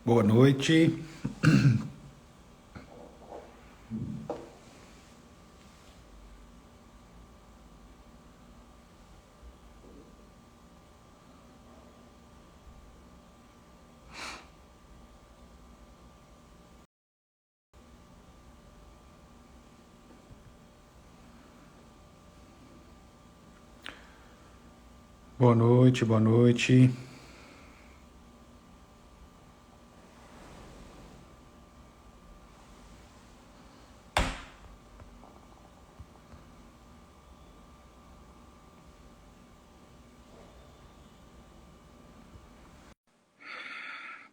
Boa noite. Boa noite, boa noite.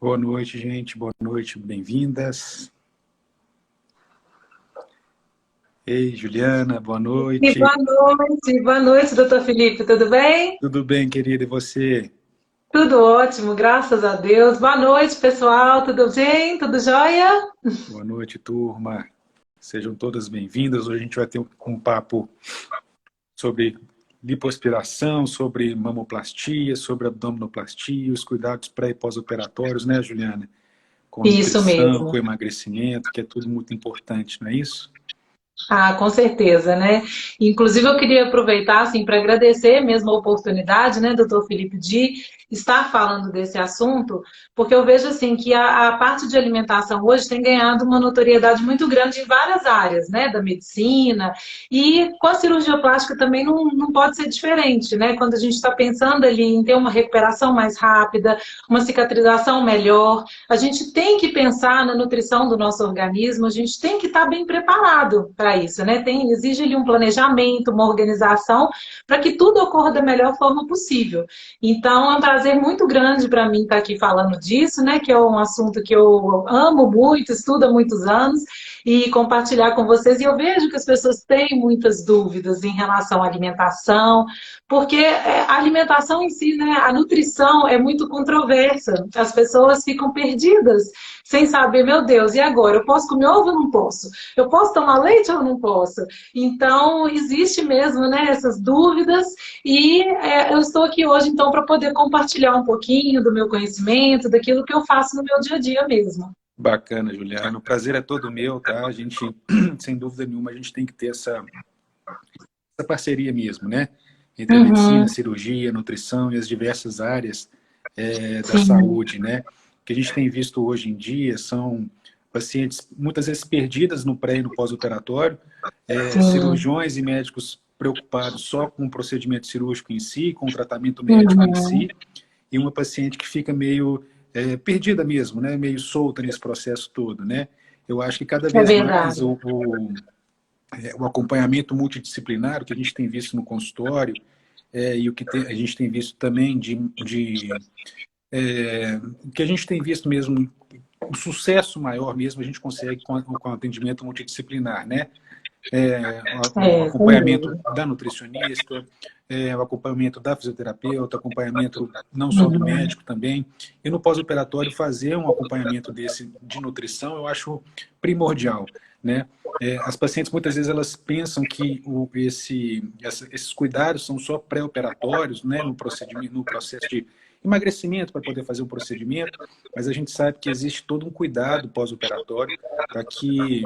Boa noite, gente. Boa noite, bem-vindas. Ei, Juliana, boa E noite. boa noite, doutor Felipe, tudo bem? Tudo bem, querida? E você? Tudo ótimo, graças a Deus. Boa noite, pessoal, tudo bem? Tudo jóia? Boa noite, turma. Sejam todas bem-vindas. Hoje a gente vai ter um papo sobre lipoaspiração, sobre mamoplastia, sobre abdominoplastia, os cuidados pré e pós-operatórios, né, Juliana? Com Isso nutrição, mesmo. com emagrecimento, que é tudo muito importante, não é isso? Ah, com certeza, né? Inclusive, eu queria aproveitar, assim, para agradecer mesmo a oportunidade, né, doutor Felipe, de estar falando desse assunto, porque eu vejo, assim, que a parte de alimentação hoje tem ganhado uma notoriedade muito grande em várias áreas, né, da medicina, e com a cirurgia plástica também não pode ser diferente, né? Quando a gente está pensando ali em ter uma recuperação mais rápida, uma cicatrização melhor, a gente tem que pensar na nutrição do nosso organismo, a gente tem que estar bem preparado para isso, né? Exige ali um planejamento, uma organização, para que tudo ocorra da melhor forma possível. Então, é um prazer muito grande para mim estar aqui falando disso, né? Que é um assunto que eu amo muito, estudo há muitos anos, e compartilhar com vocês. E eu vejo que as pessoas têm muitas dúvidas em relação à alimentação, porque a alimentação em si, né, a nutrição é muito controversa. As pessoas ficam perdidas, sem saber, meu Deus, e agora? Eu posso comer ovo ou não posso? Eu posso tomar leite ou não posso? Então, existe mesmo, né, essas dúvidas, e eu estou aqui hoje, então, para poder compartilhar um pouquinho do meu conhecimento, daquilo que eu faço no meu dia a dia mesmo. Bacana, Juliana. O prazer é todo meu, tá? A gente, sem dúvida nenhuma, a gente tem que ter essa parceria mesmo, né? Entre a medicina, a Uhum, cirurgia, a nutrição e as diversas áreas da sim, saúde, né? O que a gente tem visto hoje em dia são pacientes muitas vezes perdidas no pré e no pós-operatório, sim. cirurgiões e médicos preocupados só com o procedimento cirúrgico em si, com o tratamento médico em Uhum, si, e uma paciente que fica meio perdida mesmo, né? Meio solta nesse processo todo, né? Eu acho que cada é vez mais verdade. o acompanhamento multidisciplinar, o que a gente tem visto no consultório, e a gente tem visto também o que a gente tem visto mesmo, o sucesso maior mesmo a gente consegue com atendimento multidisciplinar, né? O É, sem acompanhamento dúvida. da nutricionista, o acompanhamento da fisioterapeuta, acompanhamento não só do Uhum, médico também. E no pós-operatório, fazer um acompanhamento desse de nutrição, eu acho primordial, né? As pacientes, muitas vezes, elas pensam que esses cuidados são só pré-operatórios, né, no procedimento, no processo de emagrecimento para poder fazer o procedimento, mas a gente sabe que existe todo um cuidado pós-operatório para que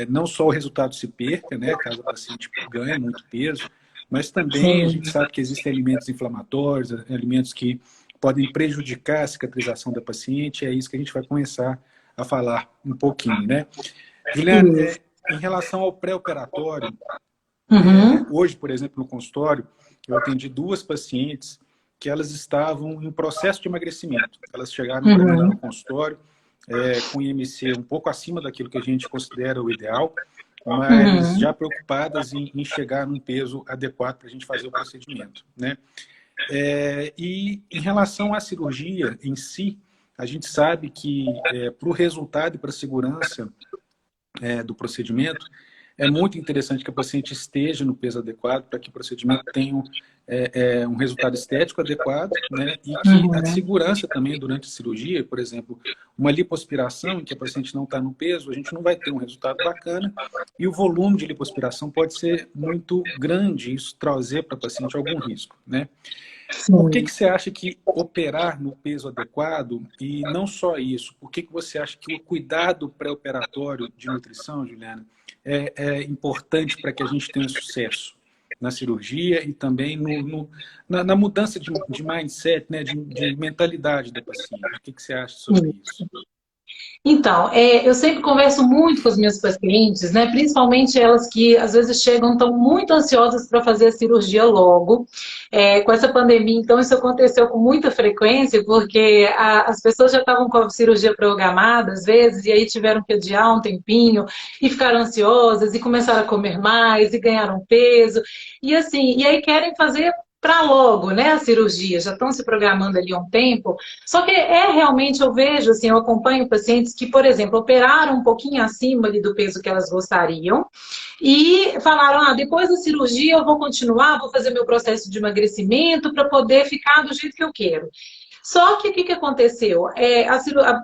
não só o resultado se perca, né, caso a paciente ganhe muito peso, mas também a gente sim. sabe que existem alimentos inflamatórios, alimentos que podem prejudicar a cicatrização da paciente, é isso que a gente vai começar a falar um pouquinho, né? Juliana, Isso. em relação ao pré-operatório, Uhum, hoje, por exemplo, no consultório, eu atendi duas pacientes que elas estavam em processo de emagrecimento. Elas chegaram para mim lá no uhum, consultório com IMC um pouco acima daquilo que a gente considera o ideal, mas uhum. já preocupadas em chegar num peso adequado para a gente fazer o procedimento, né? E em relação à cirurgia em si, a gente sabe que para o resultado e para a segurança do procedimento, é muito interessante que a paciente esteja no peso adequado para que o procedimento tenha um resultado estético adequado, né? E que a Uhum. segurança também durante a cirurgia, por exemplo, uma lipoaspiração em que a paciente não está no peso, a gente não vai ter um resultado bacana e o volume de lipoaspiração pode ser muito grande, isso trazer para a paciente algum risco, né? Por que Sim. que você acha que operar no peso adequado, e não só isso, por que que você acha que o cuidado pré-operatório de nutrição, Juliana, é importante para que a gente tenha sucesso na cirurgia e também na mudança de mindset, né, de mentalidade da paciente? O que que você acha sobre isso? Então, eu sempre converso muito com as minhas pacientes, né? Principalmente elas que às vezes chegam tão muito ansiosas para fazer a cirurgia logo. Com essa pandemia, então, isso aconteceu com muita frequência, porque as pessoas já estavam com a cirurgia programada, às vezes, e aí tiveram que adiar um tempinho, e ficaram ansiosas, e começaram a comer mais, e ganharam peso, e assim, e aí querem fazer para logo, né, a cirurgia, já estão se programando ali há um tempo, só que realmente, eu vejo, assim, eu acompanho pacientes que, por exemplo, operaram um pouquinho acima ali do peso que elas gostariam e falaram, depois da cirurgia eu vou continuar, vou fazer meu processo de emagrecimento para poder ficar do jeito que eu quero. Só que o que aconteceu?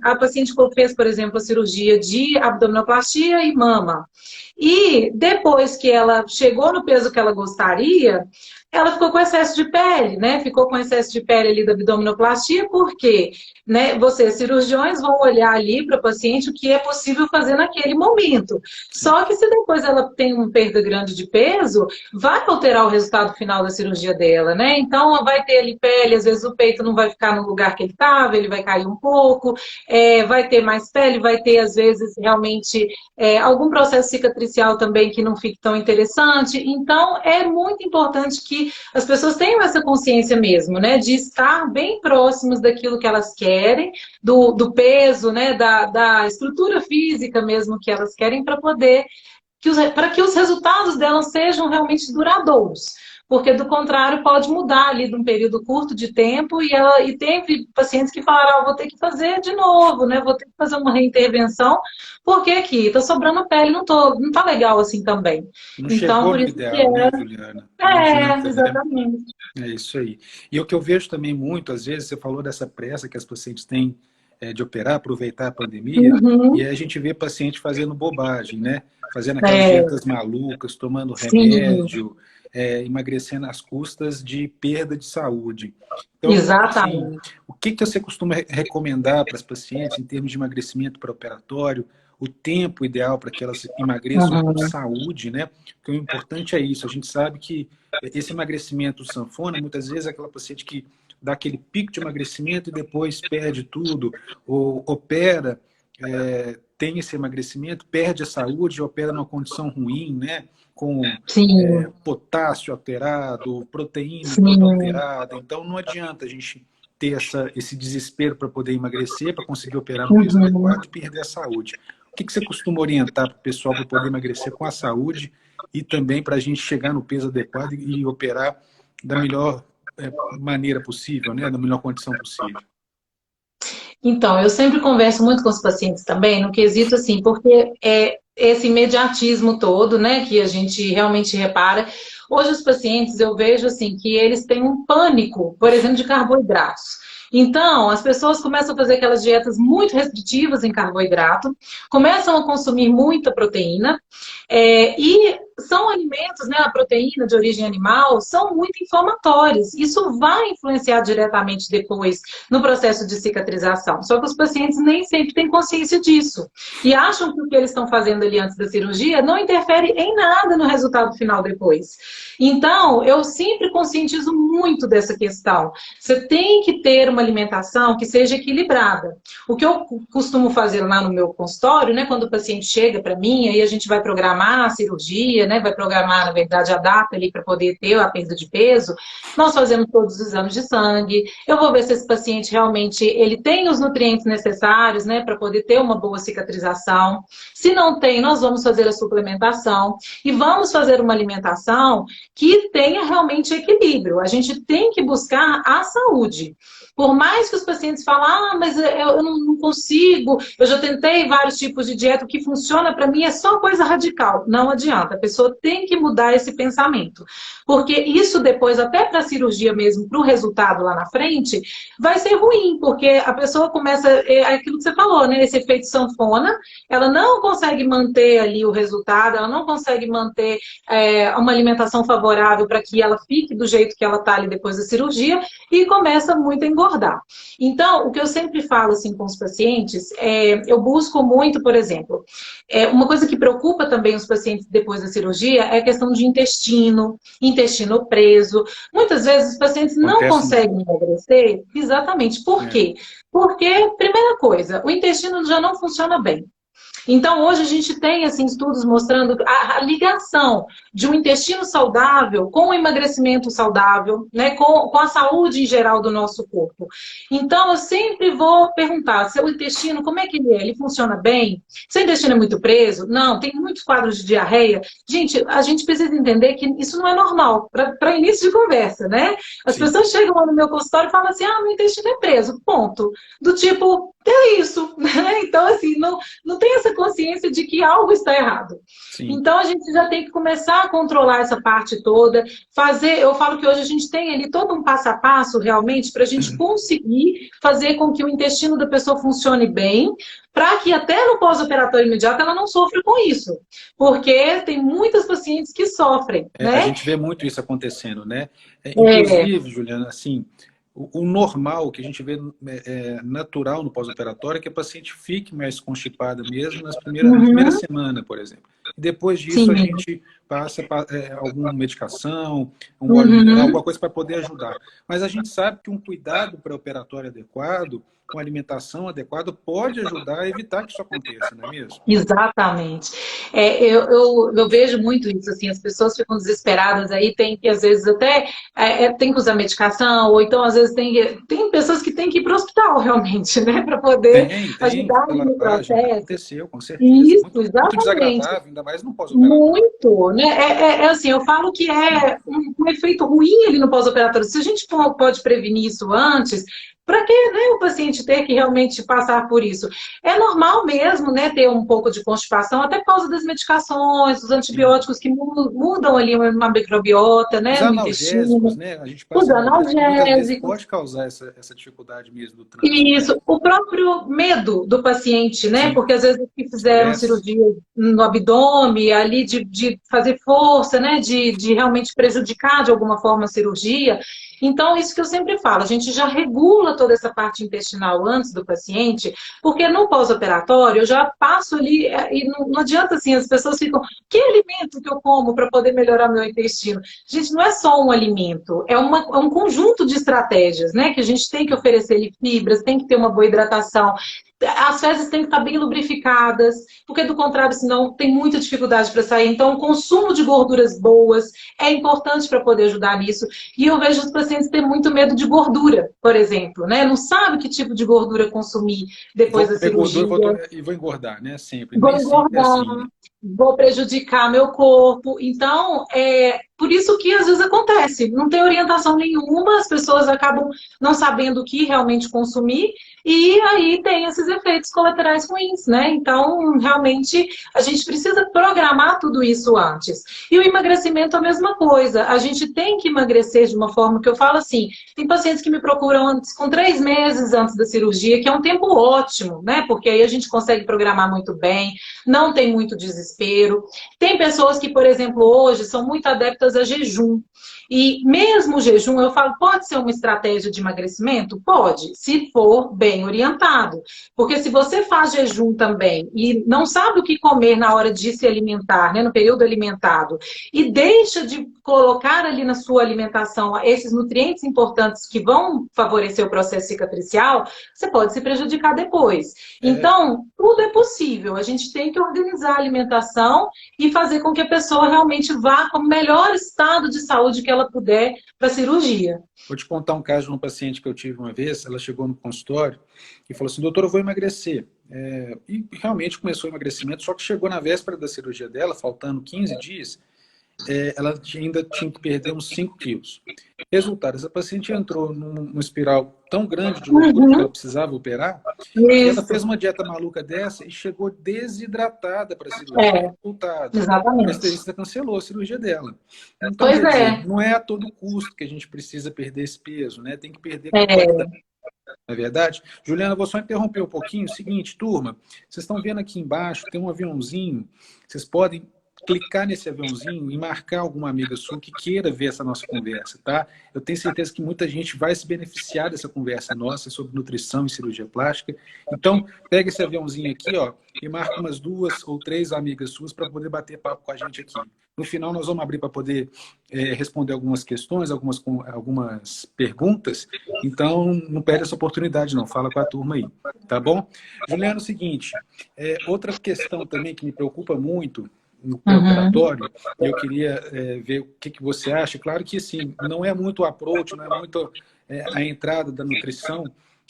A paciente fez, por exemplo, a cirurgia de abdominoplastia e mama. E depois que ela chegou no peso que ela gostaria, ela ficou com excesso de pele, né? Ficou com excesso de pele ali da abdominoplastia, porque, né, vocês, cirurgiões, vão olhar ali para o paciente o que é possível fazer naquele momento. Sim. Só que se depois ela tem uma perda grande de peso, vai alterar o resultado final da cirurgia dela, né? Então, vai ter ali pele, às vezes o peito não vai ficar no lugar que ele estava, ele vai cair um pouco, vai ter mais pele, vai ter, às vezes, realmente algum processo cicatricial também que não fique tão interessante. Então, é muito importante que as pessoas tenham essa consciência mesmo, né? De estar bem próximos daquilo que elas querem, do peso, né? Da estrutura física mesmo que elas querem para poder para que os resultados delas sejam realmente duradouros. Porque, do contrário, pode mudar ali de um período curto de tempo e teve pacientes que falaram, vou ter que fazer de novo, né? Vou ter que fazer uma reintervenção, porque aqui está sobrando pele, não tá legal assim também. Não Então, chegou por no isso que ideal, né, Juliana? Não adianta, né? exatamente. É isso aí. E o que eu vejo também muito, às vezes, você falou dessa pressa que as pacientes têm de operar, aproveitar a pandemia, e Uhum. aí a gente vê paciente fazendo bobagem, né? Fazendo aquelas É, dietas malucas, tomando sim, remédio, emagrecendo às custas de perda de saúde. Então, assim, exatamente. o que que você costuma recomendar para as pacientes em termos de emagrecimento pré-operatório, o tempo ideal para que elas emagreçam com Uhum. saúde, né? Porque o importante é isso, a gente sabe que esse emagrecimento sanfona, muitas vezes é aquela paciente que dá aquele pico de emagrecimento e depois perde tudo, ou opera, tem esse emagrecimento, perde a saúde, opera numa condição ruim, né? Com Sim, potássio alterado, proteína toda sim. alterada. Então não adianta a gente ter esse desespero para poder emagrecer, para conseguir operar no peso Uhum. adequado e perder a saúde. O que que você costuma orientar para o pessoal para poder emagrecer com a saúde e também para a gente chegar no peso adequado e operar da melhor maneira possível, né? Da melhor condição possível? Então, eu sempre converso muito com os pacientes também, no quesito assim, porque esse imediatismo todo, né, que a gente realmente repara. Hoje os pacientes, eu vejo assim, que eles têm um pânico, por exemplo, de carboidratos. Então, as pessoas começam a fazer aquelas dietas muito restritivas em carboidrato, começam a consumir muita proteína, e são alimentos, né, a proteína de origem animal, são muito inflamatórios. Isso vai influenciar diretamente depois no processo de cicatrização. Só que os pacientes nem sempre têm consciência disso. E acham que o que eles estão fazendo ali antes da cirurgia não interfere em nada no resultado final depois. Então, eu sempre conscientizo muito dessa questão. Você tem que ter uma alimentação que seja equilibrada. O que eu costumo fazer lá no meu consultório, né, quando o paciente chega para mim, aí a gente vai programar a cirurgia, né, vai programar, na verdade, a data ali para poder ter a perda de peso. Nós fazemos todos os exames de sangue, eu vou ver se esse paciente realmente ele tem os nutrientes necessários, né, para poder ter uma boa cicatrização. Se não tem, nós vamos fazer a suplementação e vamos fazer uma alimentação que tenha realmente equilíbrio. A gente tem que buscar a saúde. Por mais que os pacientes falem, mas eu não consigo, eu já tentei vários tipos de dieta, o que funciona para mim é só coisa radical. Não adianta, a pessoa tem que mudar esse pensamento. Porque isso depois, até para a cirurgia mesmo, para o resultado lá na frente, vai ser ruim, porque a pessoa começa, é aquilo que você falou, né? Esse efeito sanfona, ela não consegue manter ali o resultado, ela não consegue manter uma alimentação favorável para que ela fique do jeito que ela está ali depois da cirurgia e começa muito a engordar. Então, o que eu sempre falo assim com os pacientes, eu busco muito, por exemplo, uma coisa que preocupa também os pacientes depois da cirurgia é a questão de intestino preso. Muitas vezes os pacientes não Acontece conseguem muito. emagrecer, exatamente. Por É. quê? Porque, primeira coisa, o intestino já não funciona bem. Então, hoje a gente tem assim, estudos mostrando a ligação de um intestino saudável com o emagrecimento saudável, né, com a saúde em geral do nosso corpo. Então, eu sempre vou perguntar, seu intestino, como é que ele é? Ele funciona bem? Seu intestino é muito preso? Não, tem muitos quadros de diarreia. Gente, a gente precisa entender que isso não é normal, para início de conversa, né? As Sim. pessoas chegam lá no meu consultório e falam assim, meu intestino é preso, ponto. Do tipo, é isso, né? Então, assim, não tem essa consciência de que algo está errado. Sim. Então, a gente já tem que começar a controlar essa parte toda, eu falo que hoje a gente tem ali todo um passo a passo, realmente, para a gente conseguir fazer com que o intestino da pessoa funcione bem, para que até no pós-operatório imediato ela não sofra com isso. Porque tem muitas pacientes que sofrem, A né? gente vê muito isso acontecendo, né? É. Inclusive, Juliana, assim, o normal que a gente vê natural no pós-operatório é que a paciente fique mais constipada mesmo na primeira Uhum. semana, por exemplo. E depois disso a Sim. gente passa alguma medicação, Uhum. alguma coisa para poder ajudar. Mas a gente sabe que um cuidado pré-operatório adequado, com alimentação adequada, pode ajudar a evitar que isso aconteça, não é mesmo? Exatamente. Eu vejo muito isso, assim, as pessoas ficam desesperadas aí, tem que, às vezes, até tem que usar medicação, ou então, às vezes, tem pessoas que têm que ir para o hospital, realmente, né, para poder Tem, ajudar muita ali no lavagem, já processo. aconteceu, com certeza. Isso, Muito, muito exatamente. desagradável, ainda mais no pós-operatório. Muito, né? Assim, eu falo que é um efeito ruim ali no pós-operatório. Se a gente pode prevenir isso antes, para que, né, o paciente ter que realmente passar por isso? É normal mesmo, né, ter um pouco de constipação, até por causa das medicações, dos Sim. antibióticos que mudam ali uma microbiota, Os né, no analgésicos, intestino, né? A gente os passa analgésico, muitas vezes analgésicos. pode causar essa dificuldade mesmo do trânsito, né? Isso, o próprio medo do paciente, né? Sim, Porque às vezes que fizeram estresse. cirurgia no abdômen, ali de fazer força, né? De realmente prejudicar de alguma forma a cirurgia. Então, isso que eu sempre falo, a gente já regula toda essa parte intestinal antes do paciente, porque no pós-operatório eu já passo ali, e não adianta assim, as pessoas ficam, que alimento que eu como para poder melhorar meu intestino? Gente, não é só um alimento, é um conjunto de estratégias, né? Que a gente tem que oferecer fibras, tem que ter uma boa hidratação. As fezes têm que estar bem lubrificadas, porque do contrário, senão tem muita dificuldade para sair. Então, o consumo de gorduras boas é importante para poder ajudar nisso. E eu vejo os pacientes ter muito medo de gordura, por exemplo, né? Não sabe que tipo de gordura consumir depois Vou da comer gordura cirurgia. e vou engordar, né? Sempre. Vou Nem sempre é engordar, assim, né? vou prejudicar meu corpo. Então, por isso que às vezes acontece, não tem orientação nenhuma, as pessoas acabam não sabendo o que realmente consumir, e aí tem esses efeitos colaterais ruins, né? Então, realmente, a gente precisa programar tudo isso antes. E o emagrecimento é a mesma coisa. A gente tem que emagrecer de uma forma que eu falo assim, tem pacientes que me procuram antes, com 3 meses antes da cirurgia, que é um tempo ótimo, né? Porque aí a gente consegue programar muito bem, não tem muito desespero. Tem pessoas que, por exemplo, hoje são muito adeptas a jejum. E mesmo o jejum, eu falo, pode ser uma estratégia de emagrecimento? Pode, se for bem orientado. Porque se você faz jejum também e não sabe o que comer na hora de se alimentar, né, no período alimentado, e deixa de colocar ali na sua alimentação esses nutrientes importantes que vão favorecer o processo cicatricial, você pode se prejudicar depois. É, Então, tudo é possível. A gente tem que organizar a alimentação e fazer com que a pessoa realmente vá com o melhor estado de saúde que ela puder para a cirurgia. vou te contar um caso de uma paciente que eu tive uma vez. Ela chegou no consultório e falou assim: doutor, eu vou emagrecer. E realmente começou o emagrecimento, só que chegou na véspera da cirurgia dela, faltando 15 dias, ela ainda tinha que perder uns 5 quilos. Resultado, essa paciente entrou numa espiral tão grande de loucura que ela precisava operar, que ela Isso. fez uma dieta maluca dessa e chegou desidratada para a cirurgia. Resultado, o Exatamente. anestesista cancelou a cirurgia dela. Então, Pois quer dizer, é. não é a todo custo que a gente precisa perder esse peso, né? Tem que perder com É. qualidade. Não é verdade? Juliana, vou só interromper um pouquinho. Seguinte, turma, vocês estão vendo aqui embaixo, tem um aviãozinho, vocês podem clicar nesse aviãozinho e marcar alguma amiga sua que queira ver essa nossa conversa, tá? Eu tenho certeza que muita gente vai se beneficiar dessa conversa nossa sobre nutrição e cirurgia plástica. Então, pega esse aviãozinho aqui, ó, e marca umas 2 ou 3 amigas suas para poder bater papo com a gente aqui. No final, nós vamos abrir para poder responder algumas questões, algumas perguntas. Então, não perde essa oportunidade, não. Fala com a turma aí, tá bom? Juliana, é o seguinte, outra questão também que me preocupa muito no pré-operatório, e eu queria ver o que você acha. Claro que, assim, não é muito o approach, não é muito a entrada da nutrição,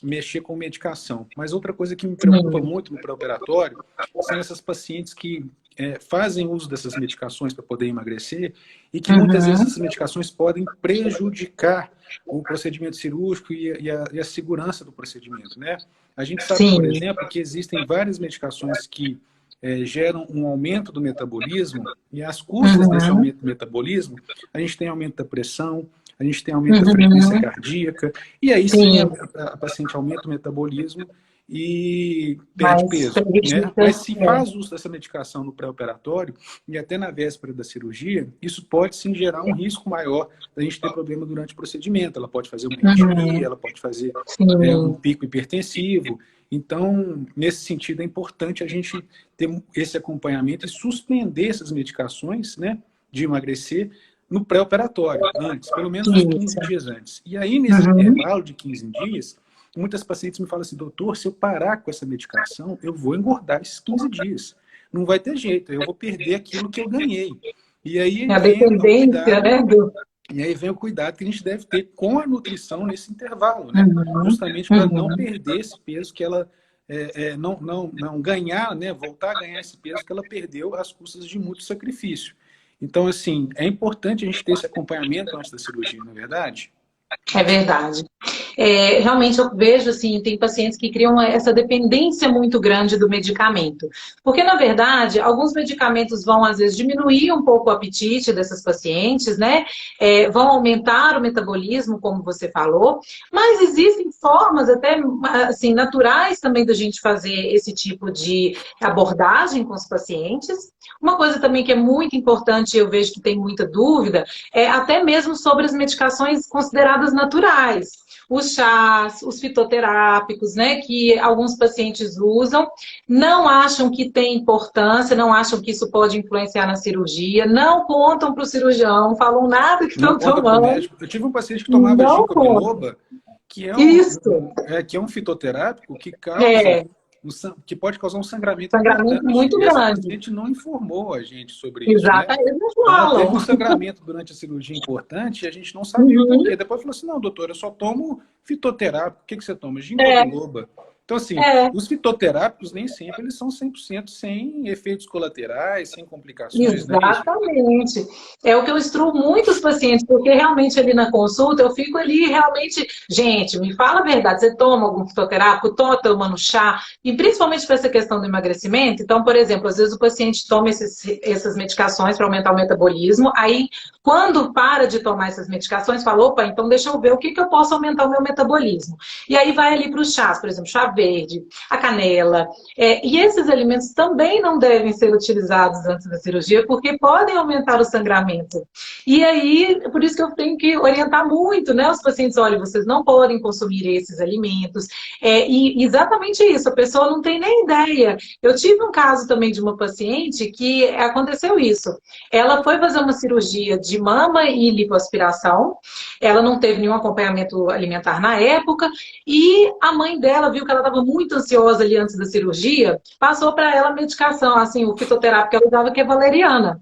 mexer com medicação. Mas outra coisa que me preocupa muito no pré-operatório são essas pacientes que fazem uso dessas medicações para poder emagrecer e que muitas vezes essas medicações podem prejudicar o procedimento cirúrgico e a segurança do procedimento, né? A gente sabe, por exemplo, que existem várias medicações que geram um aumento do metabolismo e às custas desse aumento do metabolismo, a gente tem aumento da pressão, a gente tem aumento da frequência cardíaca, e aí sim a paciente aumenta o metabolismo e perde peso, né? Mas se faz uso dessa medicação no pré-operatório e até na véspera da cirurgia, isso pode sim gerar um risco maior da gente ter problema durante o procedimento. Ela pode fazer uma arritmia, ela pode fazer um pico hipertensivo. Então, nesse sentido, é importante a gente ter esse acompanhamento e suspender essas medicações, né, de emagrecer no pré-operatório, antes, pelo menos uns 15 dias antes. E aí, nesse intervalo de 15 dias, muitas pacientes me falam assim, doutor, se eu parar com essa medicação, eu vou engordar esses 15 dias. Não vai ter jeito, eu vou perder aquilo que eu ganhei. E aí a vem dependência, né? E aí vem o cuidado que a gente deve ter com a nutrição nesse intervalo, né? Justamente para não perder esse peso que ela... não ganhar, né? Voltar a ganhar esse peso que ela perdeu às custas de muito sacrifício. Então, assim, é importante a gente ter esse acompanhamento antes da cirurgia, não é verdade? É verdade. Realmente eu vejo, assim, tem pacientes que criam essa dependência muito grande do medicamento. Porque, na verdade, alguns medicamentos vão, às vezes, diminuir um pouco o apetite dessas pacientes, né? Vão aumentar o metabolismo, como você falou. Mas existem formas até, assim, naturais também da gente fazer esse tipo de abordagem com os pacientes. Uma coisa também que é muito importante, eu vejo que tem muita dúvida, é até mesmo sobre as medicações consideradas naturais. Os chás, os fitoterápicos, né, que alguns pacientes usam, não acham que tem importância, não acham que isso pode influenciar na cirurgia, não contam para o cirurgião, falam nada que estão tomando. Eu tive um paciente que tomava ginkgo biloba, que é um fitoterápico que causa... que pode causar um sangramento muito grande. Essa paciente não informou a gente sobre isso. Exatamente, né? eles não falam. Ela teve um sangramento durante a cirurgia importante e a gente não sabia o porquê. Depois falou assim, não, doutor, eu só tomo fitoterápico. O que você toma? Ginkgo biloba. Então, assim, os fitoterápicos nem sempre eles são 100% sem efeitos colaterais, sem complicações. Exatamente. É o que eu instruo muitos pacientes, porque realmente ali na consulta eu fico ali realmente... Gente, me fala a verdade, você toma algum fitoterápico? Tô tomando chá? E principalmente para essa questão do emagrecimento. Então, por exemplo, às vezes o paciente toma essas medicações para aumentar o metabolismo, aí quando para de tomar essas medicações, fala, opa, então deixa eu ver o que eu posso aumentar o meu metabolismo. E aí vai ali para os chás, por exemplo, chá verde, a canela. E esses alimentos também não devem ser utilizados antes da cirurgia, porque podem aumentar o sangramento. E aí, por isso que eu tenho que orientar muito, né, os pacientes, olha, vocês não podem consumir esses alimentos. E exatamente isso, a pessoa não tem nem ideia. Eu tive um caso também de uma paciente que aconteceu isso. Ela foi fazer uma cirurgia de mama e lipoaspiração, ela não teve nenhum acompanhamento alimentar na época, e a mãe dela viu que ela estava muito ansiosa ali antes da cirurgia, passou para ela a medicação, assim, o fitoterápico que ela usava, que é valeriana.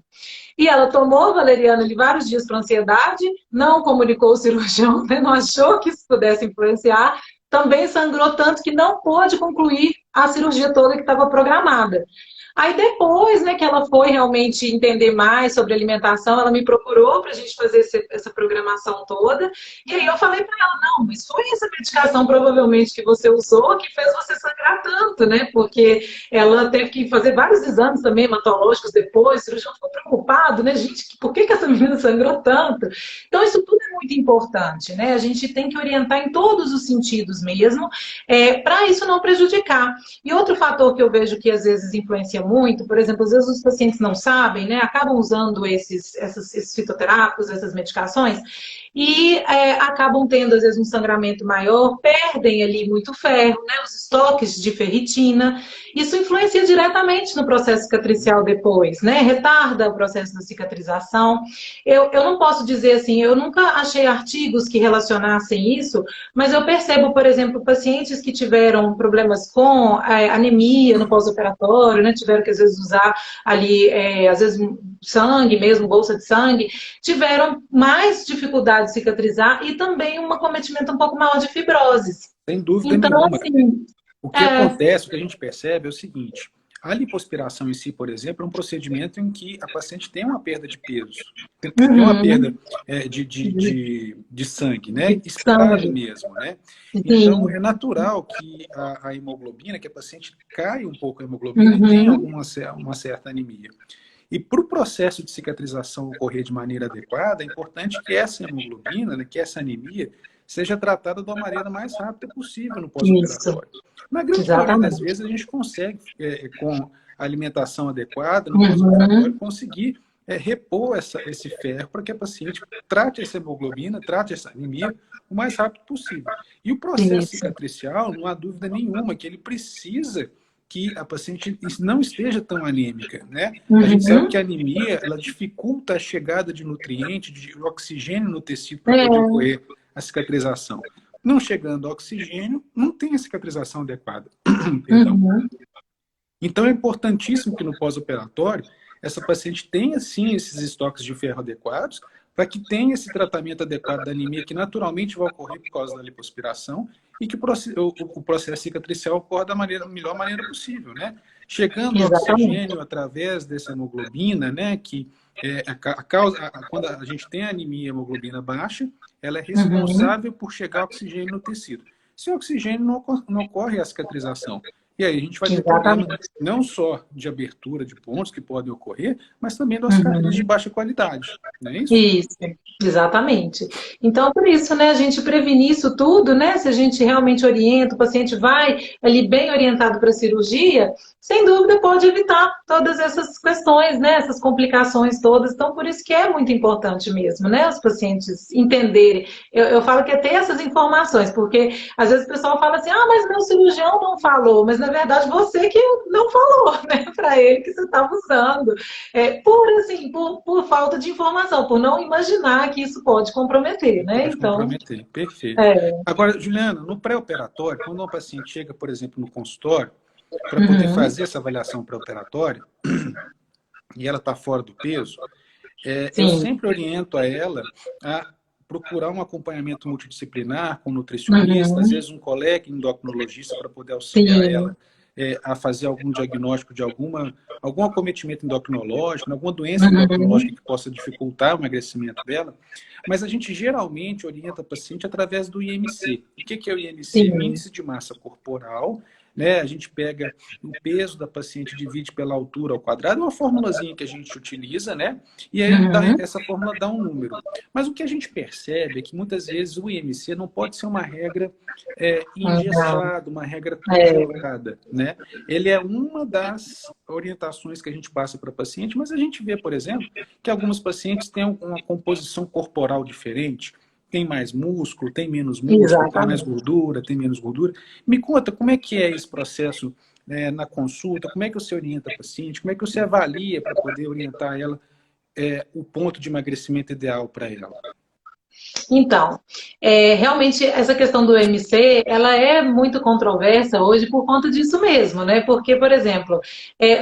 E ela tomou valeriana ali vários dias para ansiedade, não comunicou o cirurgião, né, não achou que isso pudesse influenciar, também sangrou tanto que não pôde concluir a cirurgia toda que estava programada. Aí depois, né, que ela foi realmente entender mais sobre alimentação, ela me procurou para a gente fazer essa programação toda. E aí eu falei para ela, não, mas foi essa medicação provavelmente que você usou que fez você sangrar tanto, né? Porque ela teve que fazer vários exames também hematológicos depois, o cirurgião ficou preocupado, né? Gente, por que essa menina sangrou tanto? Então isso tudo é muito importante, né? A gente tem que orientar em todos os sentidos mesmo, para isso não prejudicar. E outro fator que eu vejo que às vezes influencia muito, por exemplo, às vezes os pacientes não sabem, né? Acabam usando esses fitoterápicos, essas medicações, e acabam tendo, às vezes, um sangramento maior, perdem ali muito ferro, né? Os estoques de ferritina. Isso influencia diretamente no processo cicatricial depois, né? Retarda o processo da cicatrização. Eu não posso dizer assim, eu nunca achei artigos que relacionassem isso, mas eu percebo, por exemplo, pacientes que tiveram problemas com anemia no pós-operatório, né? Tiveram que, às vezes, usar ali, às vezes, sangue mesmo, bolsa de sangue, tiveram mais dificuldade de cicatrizar e também um acometimento um pouco maior de fibroses. Sem dúvida Então, nenhuma. assim, O que acontece, o que a gente percebe é o seguinte: a lipoaspiração em si, por exemplo, é um procedimento em que a paciente tem uma perda de peso, tem uma perda de sangue, né? Esperado mesmo, né? Então, é natural que a hemoglobina, que a paciente caia um pouco a hemoglobina e tenha uma certa anemia. E para o processo de cicatrização ocorrer de maneira adequada, é importante que essa hemoglobina, né, que essa anemia, seja tratada da maneira mais rápida possível no pós-operatório. Na grande maioria das vezes, a gente consegue, com a alimentação adequada, no pós-operatório, conseguir repor esse ferro para que a paciente trate essa hemoglobina, trate essa anemia o mais rápido possível. E o processo cicatricial, não há dúvida nenhuma que ele precisa que a paciente não esteja tão anêmica, né? A gente sabe que a anemia, ela dificulta a chegada de nutriente, de oxigênio no tecido para poder ocorrer a cicatrização. Não chegando oxigênio, não tem a cicatrização adequada. Então é importantíssimo que no pós-operatório essa paciente tenha sim esses estoques de ferro adequados para que tenha esse tratamento adequado da anemia que naturalmente vai ocorrer por causa da lipoaspiração e que o processo cicatricial ocorra da melhor maneira possível, né? Chegando ao oxigênio através dessa hemoglobina, né? Que quando a gente tem a anemia e a hemoglobina baixa, ela é responsável por chegar oxigênio no tecido. Sem oxigênio não ocorre a cicatrização. E aí a gente vai ter problema não só de abertura de pontos que podem ocorrer, mas também de cicatriz de baixa qualidade, não é isso? Isso, exatamente. Então, por isso, né, a gente prevenir isso tudo, né, se a gente realmente orienta, o paciente vai ali bem orientado para a cirurgia, sem dúvida pode evitar todas essas questões, né, essas complicações todas. Então, por isso que é muito importante mesmo, né, os pacientes entenderem. Eu falo que é ter essas informações, porque às vezes o pessoal fala assim, ah, mas meu cirurgião não falou, mas na verdade você que não falou, né, para ele que você estava usando. Por falta de informação, por não imaginar que isso pode comprometer, né? Pode comprometer, perfeito. Agora, Juliana, no pré-operatório, quando um paciente chega, por exemplo, no consultório, para poder fazer essa avaliação pré-operatória, e ela está fora do peso, eu sempre oriento a ela a procurar um acompanhamento multidisciplinar com nutricionista, às vezes um colega endocrinologista para poder auxiliar ela a fazer algum diagnóstico de algum acometimento endocrinológico, alguma doença endocrinológica que possa dificultar o emagrecimento dela. Mas a gente geralmente orienta a paciente através do IMC. O que é o IMC? O Índice de Massa Corporal, né? A gente pega o peso da paciente, divide pela altura ao quadrado, é uma formulazinha que a gente utiliza, né? E aí essa fórmula dá um número. Mas o que a gente percebe é que muitas vezes o IMC não pode ser uma regra engessada, uma regra congelada, né? Ele é uma das orientações que a gente passa para a paciente, mas a gente vê, por exemplo, que alguns pacientes têm uma composição corporal diferente. Tem mais músculo, tem menos músculo, tem mais gordura, tem menos gordura. Me conta, como é que é esse processo na consulta? Como é que você orienta a paciente? Como é que você avalia para poder orientar ela o ponto de emagrecimento ideal para ela? Então, realmente essa questão do IMC, ela é muito controversa hoje por conta disso mesmo, né? Porque, por exemplo,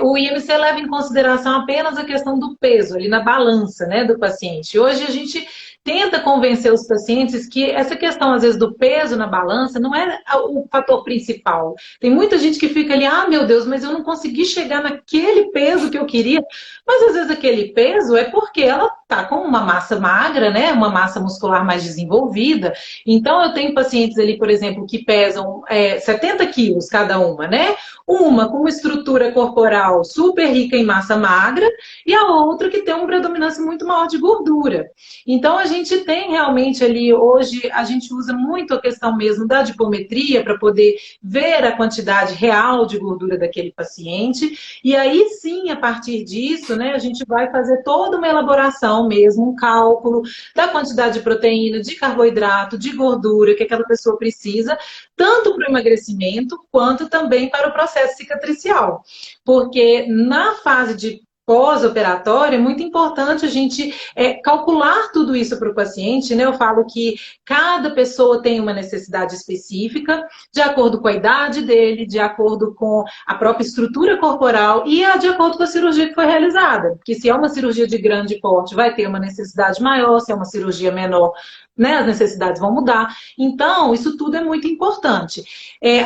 o IMC leva em consideração apenas a questão do peso ali na balança, né, do paciente. Hoje a gente tenta convencer os pacientes que essa questão, às vezes, do peso na balança não é o fator principal. Tem muita gente que fica ali, ah, meu Deus, mas eu não consegui chegar naquele peso que eu queria. Mas, às vezes, aquele peso é porque ela está com uma massa magra, né? Uma massa muscular mais desenvolvida. Então, eu tenho pacientes ali, por exemplo, que pesam 70 quilos cada uma, né? Uma com uma estrutura corporal super rica em massa magra e a outra que tem uma predominância muito maior de gordura. Então, a gente tem realmente ali, hoje, a gente usa muito a questão mesmo da adipometria para poder ver a quantidade real de gordura daquele paciente. E aí sim, a partir disso, né, a gente vai fazer toda uma elaboração mesmo, um cálculo da quantidade de proteína, de carboidrato, de gordura que aquela pessoa precisa, tanto para o emagrecimento, quanto também para o processo cicatricial. Porque na fase de pós-operatório, é muito importante a gente calcular tudo isso para o paciente, né? Eu falo que cada pessoa tem uma necessidade específica, de acordo com a idade dele, de acordo com a própria estrutura corporal e de acordo com a cirurgia que foi realizada. Porque se é uma cirurgia de grande porte, vai ter uma necessidade maior, se é uma cirurgia menor, né, as necessidades vão mudar. Então, isso tudo é muito importante.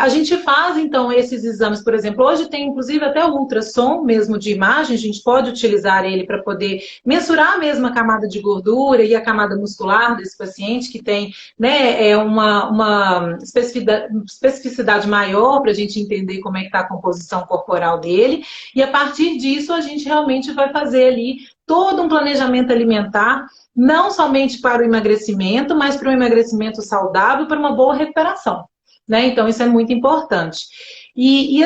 A gente faz, então, esses exames, por exemplo, hoje tem, inclusive, até o ultrassom mesmo de imagem, a gente pode utilizar ele para poder mensurar mesmo a camada de gordura e a camada muscular desse paciente, que tem, né, uma especificidade maior para a gente entender como é que está a composição corporal dele, e a partir disso a gente realmente vai fazer ali todo um planejamento alimentar, não somente para o emagrecimento, mas para um emagrecimento saudável, para uma boa recuperação, né? Então, isso é muito importante. E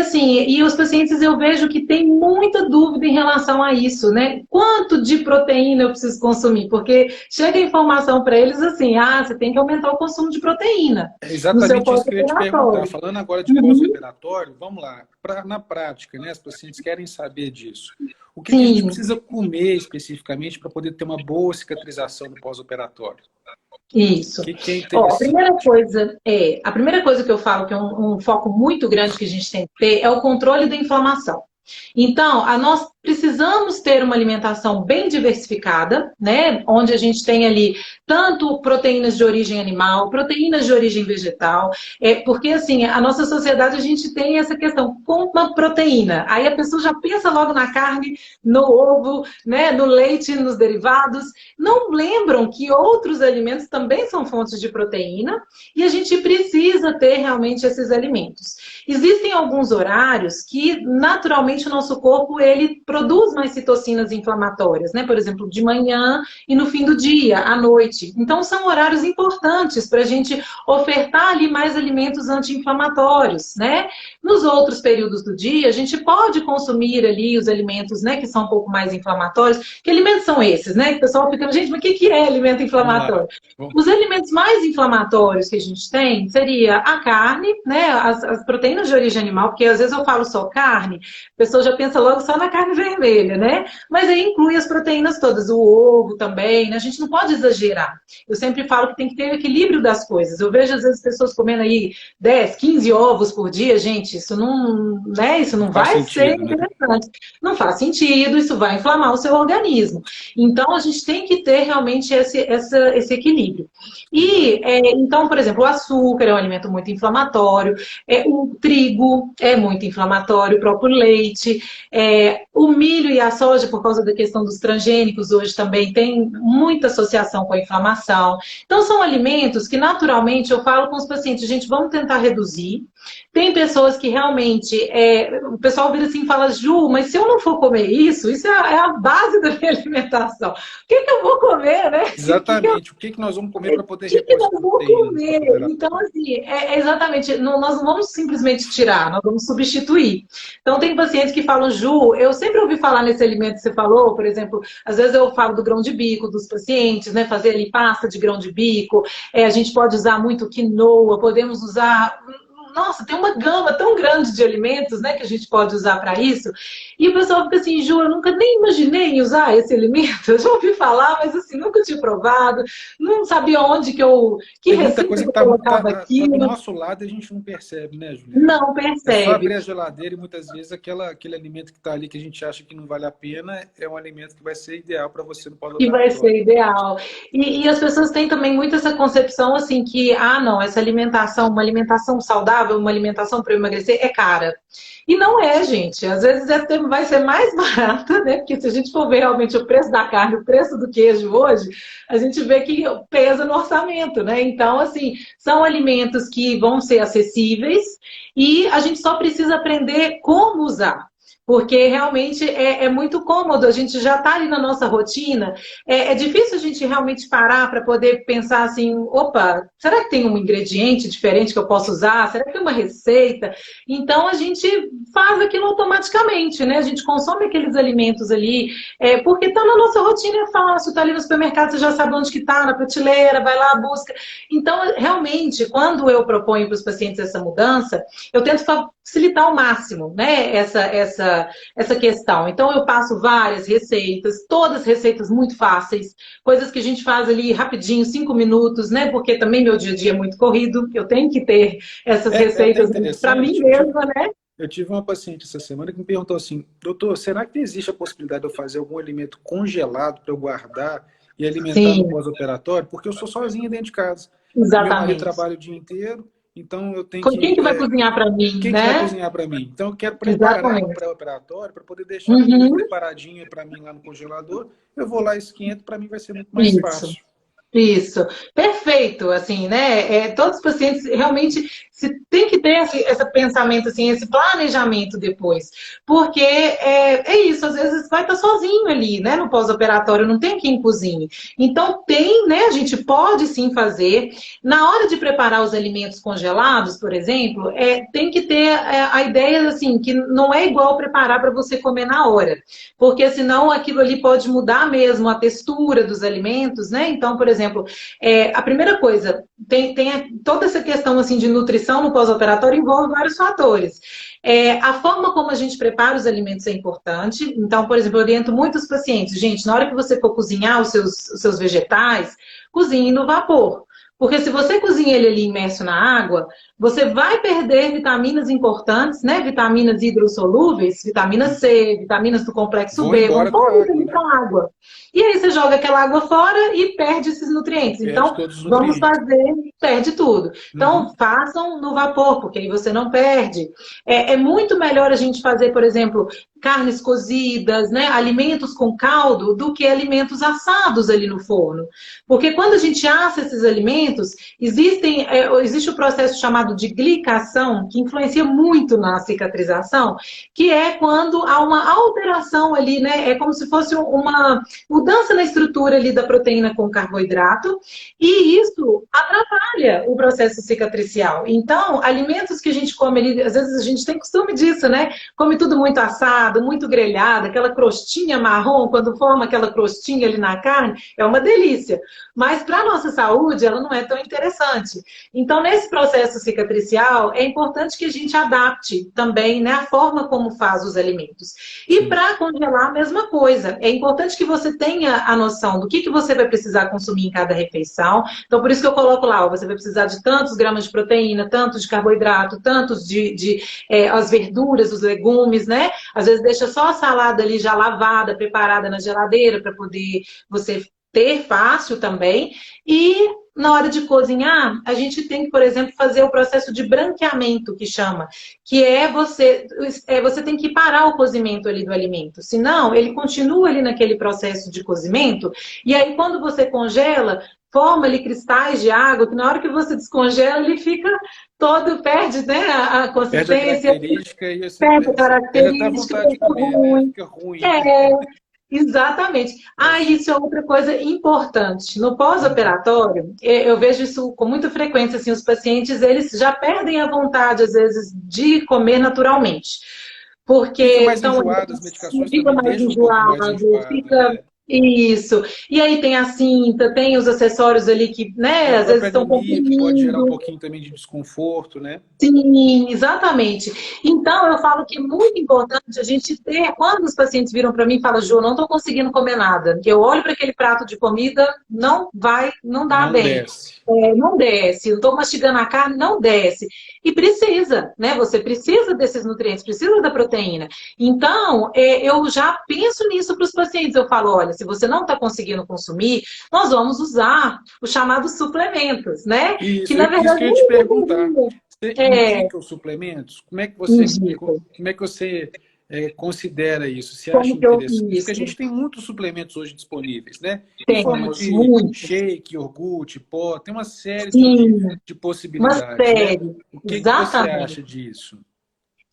os pacientes eu vejo que tem muita dúvida em relação a isso, né? Quanto de proteína eu preciso consumir? Porque chega a informação para eles assim, você tem que aumentar o consumo de proteína. É exatamente isso que eu ia te perguntar. Falando agora de pós-operatório, vamos lá. Na prática, né? Os pacientes querem saber disso. O que a gente precisa comer especificamente para poder ter uma boa cicatrização do pós-operatório? Isso. A primeira coisa que eu falo que é um foco muito grande que a gente tem que ter é o controle da inflamação. Então, nós precisamos ter uma alimentação bem diversificada, né? Onde a gente tem ali tanto proteínas de origem animal, proteínas de origem vegetal, porque assim, a nossa sociedade a gente tem essa questão, com uma proteína. Aí a pessoa já pensa logo na carne, no ovo, né? No leite, nos derivados. Não lembram que outros alimentos também são fontes de proteína e a gente precisa ter realmente esses alimentos. Existem alguns horários que naturalmente o nosso corpo ele produz mais citocinas inflamatórias, né? Por exemplo, de manhã e no fim do dia, à noite. Então, são horários importantes para a gente ofertar ali mais alimentos anti-inflamatórios, né? Nos outros períodos do dia, a gente pode consumir ali os alimentos, né, que são um pouco mais inflamatórios. Que alimentos são esses, né? Que o pessoal fica, gente, mas o que é alimento inflamatório? Os alimentos mais inflamatórios que a gente tem seria a carne, né? As proteínas de origem animal, porque às vezes eu falo só carne, a pessoa já pensa logo só na carne vermelha, né? Mas aí inclui as proteínas todas, o ovo também, né? A gente não pode exagerar. Eu sempre falo que tem que ter o equilíbrio das coisas. Eu vejo às vezes pessoas comendo aí 10, 15 ovos por dia, gente, isso não, né? Isso não vai ser interessante. Não faz sentido, isso vai inflamar o seu organismo. Então, a gente tem que ter realmente esse equilíbrio. Então, por exemplo, o açúcar é um alimento muito inflamatório, o trigo é muito inflamatório, o próprio leite, o milho e a soja, por causa da questão dos transgênicos, hoje também tem muita associação com a inflamação. Então, são alimentos que, naturalmente, eu falo com os pacientes, gente, vamos tentar reduzir. Tem pessoas que realmente, o pessoal vira assim e fala, Ju, mas se eu não for comer isso é a base da minha alimentação. O que eu vou comer, né? Exatamente, o que nós vamos comer para poder repor essa proteína? Então, assim, exatamente, nós não vamos simplesmente tirar, nós vamos substituir. Então, tem pacientes que falam, Ju, eu sempre ouvi falar nesse alimento que você falou, por exemplo, às vezes eu falo do grão de bico dos pacientes, né? Fazer ali pasta de grão de bico, a gente pode usar muito quinoa, podemos usar nossa, tem uma gama tão grande de alimentos, né, que a gente pode usar para isso. E o pessoal fica assim, Ju, eu nunca nem imaginei em usar esse alimento. Eu já ouvi falar, mas assim, nunca tinha provado, não sabia onde que Tem muita receita coisa que que eu colocava tá do aquilo. nosso lado e a gente não percebe, né, Juliana? Não É só percebe. abrir a geladeira e muitas vezes aquele alimento que está ali que a gente acha que não vale a pena é um alimento que vai ser ideal para você no Que vai pós-operatório. ser ideal. E as pessoas têm também muito essa concepção assim que, não, essa alimentação, uma alimentação saudável, uma alimentação para emagrecer é cara. E não é, gente. Às vezes vai ser mais barata, né? Porque se a gente for ver realmente o preço da carne, o preço do queijo hoje, a gente vê que pesa no orçamento, né? Então, assim, são alimentos que vão ser acessíveis e a gente só precisa aprender como usar. Porque realmente é muito cômodo, a gente já está ali na nossa rotina. É difícil a gente realmente parar para poder pensar assim, opa, será que tem um ingrediente diferente que eu posso usar? Será que tem uma receita? Então a gente faz aquilo automaticamente, né? A gente consome aqueles alimentos ali, porque está na nossa rotina, é fácil, está ali no supermercado, você já sabe onde que está, na prateleira, vai lá, busca. Então, realmente, quando eu proponho para os pacientes essa mudança, eu tento facilitar ao máximo, né, essa questão. Então, eu passo várias receitas, todas receitas muito fáceis, coisas que a gente faz ali rapidinho, 5 minutos, né, porque também meu dia a dia é muito corrido, eu tenho que ter essas É até receitas para mim interessante, mesma, né? eu tive uma paciente essa semana que me perguntou assim, doutor, será que existe a possibilidade de eu fazer algum alimento congelado para eu guardar e alimentar no Sim, pós-operatório? Porque eu sou sozinha dentro de casa. Meu marido exatamente. trabalha o dia inteiro, então eu tenho Com quem que... que vai cozinhar para mim, quem que vai né? cozinhar para mim? Então eu quero preparar o Exatamente. pré-operatório para poder deixar tudo Uhum, preparadinho para mim lá no congelador. Eu vou lá, esquento, para mim vai ser muito mais isso. fácil. Isso, perfeito, assim, né? Todos os pacientes realmente tem que ter esse pensamento, assim, esse planejamento depois, porque é isso, às vezes vai estar sozinho ali, né, no pós-operatório, não tem quem cozinhe. Então tem, né, a gente pode sim fazer. Na hora de preparar os alimentos congelados, por exemplo, tem que ter a ideia, assim, que não é igual preparar para você comer na hora, porque senão aquilo ali pode mudar mesmo a textura dos alimentos, né? Então, por exemplo, a primeira coisa, tem toda essa questão assim, de nutrição no pós-operatório envolve vários fatores. A forma como a gente prepara os alimentos é importante. Então, por exemplo, eu oriento muitos pacientes, gente, na hora que você for cozinhar os seus vegetais, cozinhe no vapor. Porque se você cozinha ele ali imerso na água, você vai perder vitaminas importantes, né? Vitaminas hidrossolúveis, vitamina C, vitaminas do complexo Vou B, vão embora com a todas água, ali né? para a água. E aí você joga aquela água fora e perde esses nutrientes. Perde Então, todos os vamos nutrientes. fazer, perde tudo. Então, Uhum. façam no vapor, porque aí você não perde. É muito melhor a gente fazer, por exemplo, carnes cozidas, né? Alimentos com caldo, do que alimentos assados ali no forno. Porque quando a gente assa esses alimentos, existe o processo chamado de glicação, que influencia muito na cicatrização, que é quando há uma alteração ali, né? É como se fosse uma mudança na estrutura ali da proteína com carboidrato, e isso atrapalha o processo cicatricial. Então, alimentos que a gente come ali, às vezes a gente tem costume disso, né? Come tudo muito assado, muito grelhado, aquela crostinha marrom, quando forma aquela crostinha ali na carne, é uma delícia. Mas para a nossa saúde, ela não é tão interessante. Então, nesse processo cicatricial, é importante que a gente adapte também, né, a forma como faz os alimentos. E Sim. para congelar, a mesma coisa. É importante que você tenha a noção do que você vai precisar consumir em cada refeição. Então, por isso que eu coloco lá, ó, você vai precisar de tantos gramas de proteína, tantos de carboidrato, tantos as verduras, os legumes, né? Às vezes deixa só a salada ali já lavada, preparada na geladeira para poder você ter fácil também. E na hora de cozinhar, a gente tem que, por exemplo, fazer o processo de branqueamento, que chama, que você tem que parar o cozimento ali do alimento, senão ele continua ali naquele processo de cozimento, e aí quando você congela, forma ali cristais de água, que na hora que você descongela, ele fica todo, perde, né, a Perde a consistência, característica e você perde a perde até a característica, vontade de fica comer, né? ruim. Fica ruim. É, exatamente. Nossa. Isso é outra coisa importante. No Uhum. pós-operatório, eu vejo isso com muita frequência, assim, os pacientes, eles já perdem a vontade, às vezes, de comer naturalmente. Porque Fica mais estão enjoado, as medicações fica também mais deixam um pouco mais enjoado, enjoado, né? Isso. E aí tem a cinta, tem os acessórios ali que, A né, às vezes própria estão anemia, que pode gerar um comprimindo. pouquinho também de desconforto, né? Sim, exatamente. Então, eu falo que é muito importante a gente ter, quando os pacientes viram para mim e falam, Ju, não estou conseguindo comer nada, que eu olho para aquele prato de comida, não vai, não dá Não bem. desce. Não desce, eu estou mastigando a carne, não desce. E precisa, né? Você precisa desses nutrientes, precisa da proteína. Então, eu já penso nisso para os pacientes. Eu falo, olha, se você não está conseguindo consumir, nós vamos usar os chamados suplementos, né? Que Isso, na isso que verdade eu ia te perguntar. Você é, indica os suplementos? indico. Como é que você considera isso? Você acha Como que eu interessante? Porque a fiz? gente tem muitos suplementos hoje disponíveis, né? Em forma Temos de muitos. shake, iogurte, pó, tem uma série Sim, de uma possibilidades, né? série. O que que você Exatamente. acha disso?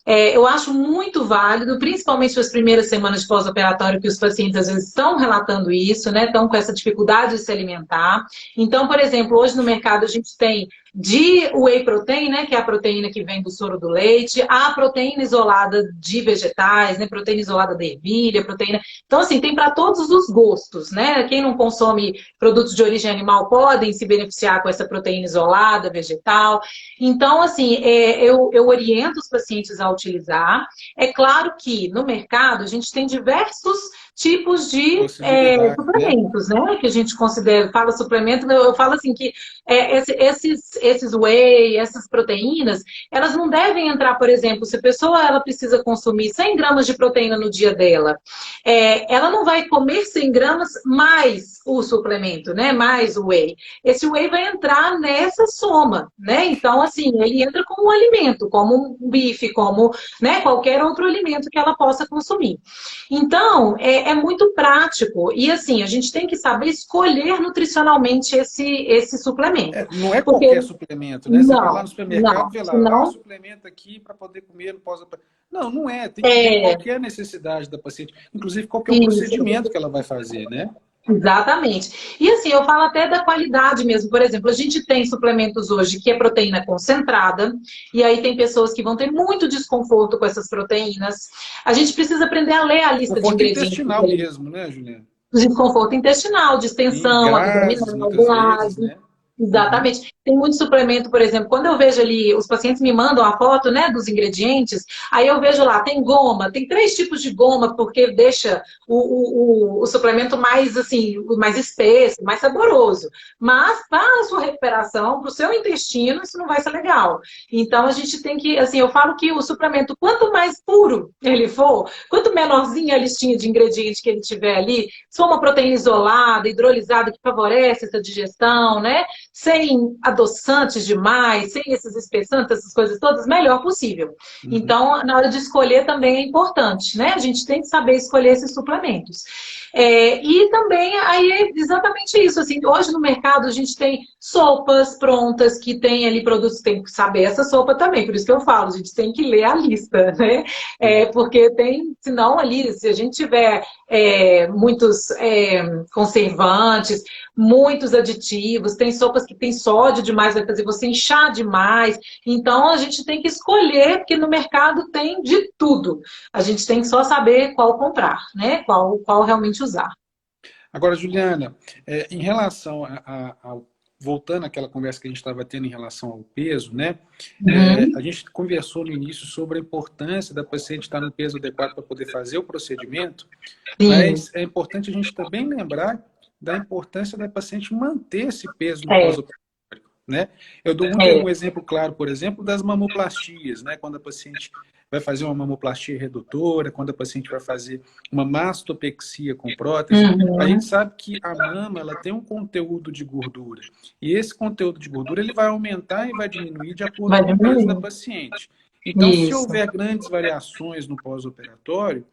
Eu acho muito válido, principalmente nas primeiras semanas de pós-operatório, que os pacientes às vezes estão relatando isso, né? Estão com essa dificuldade de se alimentar. Então, por exemplo, hoje no mercado a gente tem de whey protein, né? Que é a proteína que vem do soro do leite, a proteína isolada de vegetais, né? Proteína isolada de ervilha, proteína. Então, assim, tem para todos os gostos, né? Quem não consome produtos de origem animal podem se beneficiar com essa proteína isolada, vegetal. Então, assim, eu oriento os pacientes a utilizar. É claro que no mercado a gente tem diversos tipos de Possibilidades, né? suplementos, né? Que a gente considera, fala suplemento, eu falo assim que esses whey, essas proteínas, elas não devem entrar, por exemplo, se a pessoa ela precisa consumir 100 gramas de proteína no dia dela, ela não vai comer 100 gramas mais o suplemento, né? Mais o whey. Esse whey vai entrar nessa soma, né? Então, assim, ele entra como um alimento, como um bife, como, né, qualquer outro alimento que ela possa consumir. Então, é muito prático. E, assim, a gente tem que saber escolher nutricionalmente esse suplemento. Não é Porque, qualquer suplemento, né? Você vai lá não, no supermercado não, e vê lá, senão, suplemento aqui para poder comer no pós. Não, não é. Tem que ver qual é que é a necessidade da paciente, inclusive qual que é o isso. procedimento que ela vai fazer, né? Exatamente. E assim, eu falo até da qualidade mesmo. Por exemplo, a gente tem suplementos hoje que é proteína concentrada, e aí tem pessoas que vão ter muito desconforto com essas proteínas. A gente precisa aprender a ler a lista de Conforto ingredientes intestinal ali. mesmo, né, Juliana? Desconforto intestinal, Sim, distensão gases, abdominal, muitas vezes, gases. né? Uhum. Exatamente. Tem muito suplemento, por exemplo, quando eu vejo ali, os pacientes me mandam a foto, né, dos ingredientes, aí eu vejo lá, tem goma, tem 3 tipos de goma, porque deixa o suplemento mais, assim, mais espesso, mais saboroso. Mas para a sua recuperação, para o seu intestino, isso não vai ser legal. Então, a gente tem que, assim, eu falo que o suplemento, quanto mais puro ele for, quanto menorzinha a listinha de ingredientes que ele tiver ali, se for uma proteína isolada, hidrolisada, que favorece essa digestão, né? Sem adoçantes demais, sem esses espessantes, essas coisas todas, melhor possível. Uhum. Então, na hora de escolher também é importante, né? A gente tem que saber escolher esses suplementos. E também, aí é exatamente isso, assim, hoje no mercado a gente tem sopas prontas, que tem ali produtos, tem que saber essa sopa também, por isso que eu falo, a gente tem que ler a lista, né? Sim. Porque tem, senão ali, se a gente tiver muitos conservantes, muitos aditivos, tem sopas que tem sódio demais, vai fazer você inchar demais. Então a gente tem que escolher, porque no mercado tem de tudo. A gente tem que só saber qual comprar, né? Qual realmente usar. Agora, Juliana, em relação voltando àquela conversa que a gente estava tendo em relação ao peso, né? A Uhum. gente conversou no início sobre a importância da paciente estar no peso adequado para poder fazer o procedimento, Sim, mas é importante a gente também lembrar da importância da paciente manter esse peso no é, pós-operatório, né? Eu dou muito é. um exemplo claro, por exemplo, das mamoplastias, né? Quando a paciente vai fazer uma mamoplastia redutora, quando a paciente vai fazer uma mastopexia com prótese, a gente Uhum. sabe que a mama ela tem um conteúdo de gordura. E esse conteúdo de gordura ele vai aumentar e vai diminuir de acordo Vai com o peso da diminuir. paciente. Então, se Isso. houver grandes variações no pós-operatório,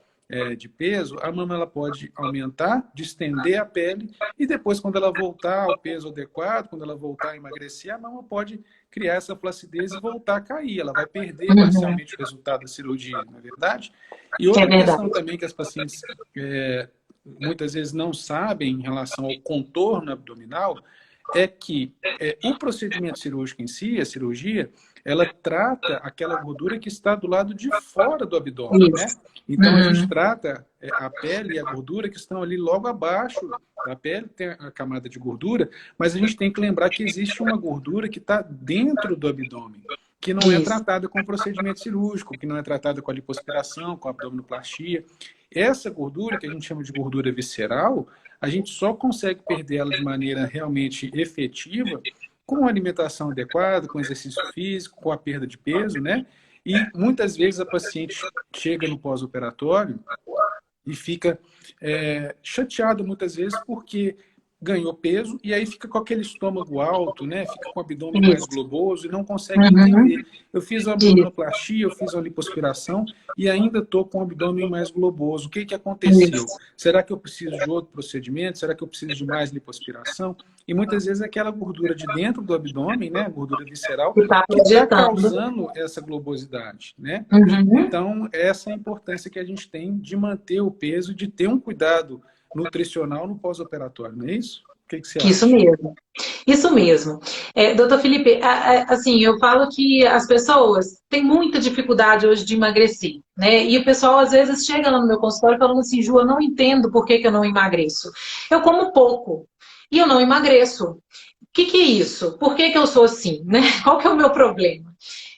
de peso, a mama ela pode aumentar, distender a pele e depois, quando ela voltar ao peso adequado, quando ela voltar a emagrecer, a mama pode criar essa flacidez e voltar a cair. Ela vai perder Uhum. parcialmente o resultado da cirurgia, não é verdade? E É outra questão verdade. também que as pacientes muitas vezes não sabem em relação ao contorno abdominal é que o procedimento cirúrgico em si, a cirurgia, ela trata aquela gordura que está do lado de fora do abdômen, né? Então, a gente trata a pele e a gordura que estão ali logo abaixo da pele, tem a camada de gordura, mas a gente tem que lembrar que existe uma gordura que está dentro do abdômen, que não é tratada com procedimento cirúrgico, que não é tratada com a lipoaspiração, com a abdominoplastia. Essa gordura, que a gente chama de gordura visceral, a gente só consegue perder ela de maneira realmente efetiva com alimentação adequada, com exercício físico, com a perda de peso, né? E muitas vezes a paciente chega no pós-operatório e fica chateada muitas vezes porque ganhou peso e aí fica com aquele estômago alto, né? Fica com o abdômen mais globoso e não consegue entender. Eu fiz a abdominoplastia, eu fiz a lipoaspiração e ainda estou com o abdômen mais globoso. O que aconteceu? Será que eu preciso de outro procedimento? Será que eu preciso de mais lipoaspiração? E muitas vezes aquela gordura de dentro do abdômen, né? A gordura visceral, que está causando essa globosidade, né? Então, essa é a importância que a gente tem de manter o peso, de ter um cuidado nutricional no pós-operatório, não é isso? O que você acha? Isso mesmo. Isso mesmo. Doutor Felipe, assim, eu falo que as pessoas têm muita dificuldade hoje de emagrecer, né? E o pessoal às vezes chega lá no meu consultório falando assim, Ju, eu não entendo por que eu não emagreço. Eu como pouco e eu não emagreço. O que é isso? Por que eu sou assim, né? Qual que é o meu problema?